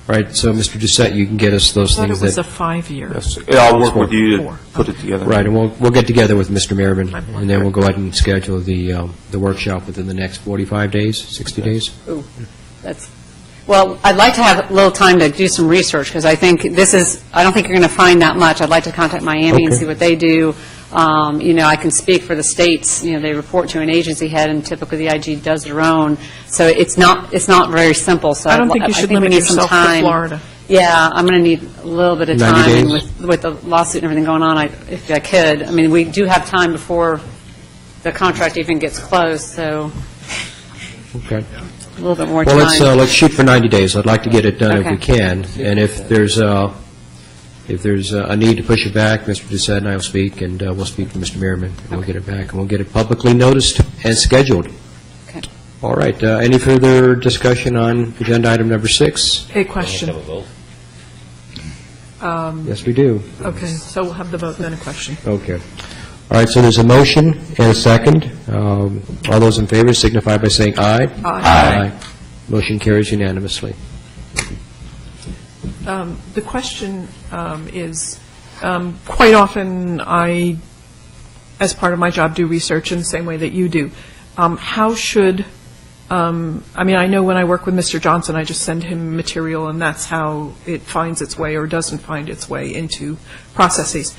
All right, so Mr. Doucette, you can get us those I thought things it was that... a 5-year. Yes, I'll work with you to put it together. Right, and we'll get together with Mr. Merriman, and then we'll go ahead and schedule the workshop within the next 45 days, 60 days. Ooh, well, I'd like to have a little time to do some research, because I think I don't think you're going to find that much. I'd like to contact Miami and see what they do. I can speak for the states. They report to an agency head, and typically the IG does their own. So it's not very simple. So I don't think you should limit we need some yourself to time. Florida. Yeah, I'm going to need a little bit of 90 time days? with the lawsuit and everything going on, if I could. I mean, we do have time before the contract even gets closed, so Okay. a little bit more time. Well, let's shoot for 90 days. I'd like to get it done if we Okay. can. And if there's a need to push it back, Mr. Doucette and I will speak, and we'll speak to Mr. Merriman, and we'll get it back, and we'll get it publicly noticed and scheduled. Okay. All right. Any further discussion on agenda item number 6? A question. Yes, we do. Okay, so we'll have the vote, then a question. Okay. All right, so there's a motion and a second. All those in favor signify by saying aye. Aye. Motion carries unanimously. The question is, quite often I, as part of my job, do research in the same way that you do. How should, I mean, I know when I work with Mr. Johnson, I just send him material, and that's how it finds its way or doesn't find its way into processes.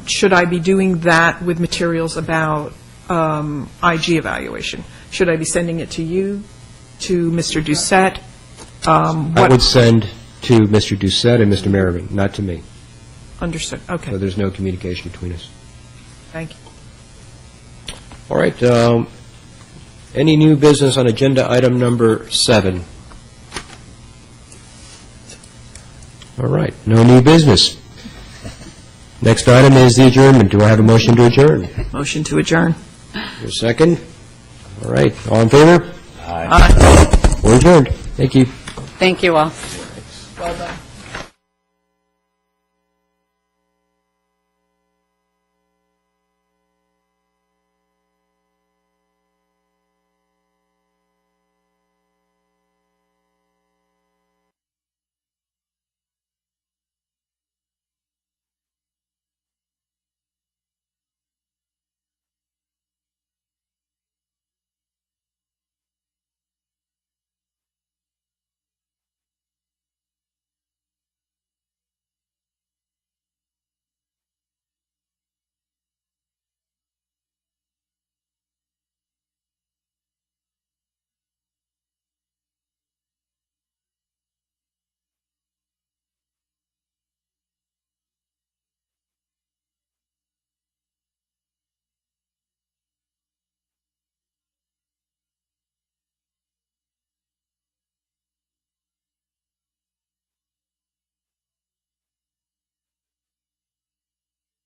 Should I be doing that with materials about IG evaluation? Should I be sending it to you, to Mr. Doucette? I would send to Mr. Doucette and Mr. Merriman, not to me. Understood, okay. So there's no communication between us. Thank you. All right. Any new business on agenda item number 7? All right. No new business. Next item is the adjournment. Do I have a motion to adjourn? Motion to adjourn. Your second? All right. All in favor? Aye. We're adjourned. Thank you. Thank you all.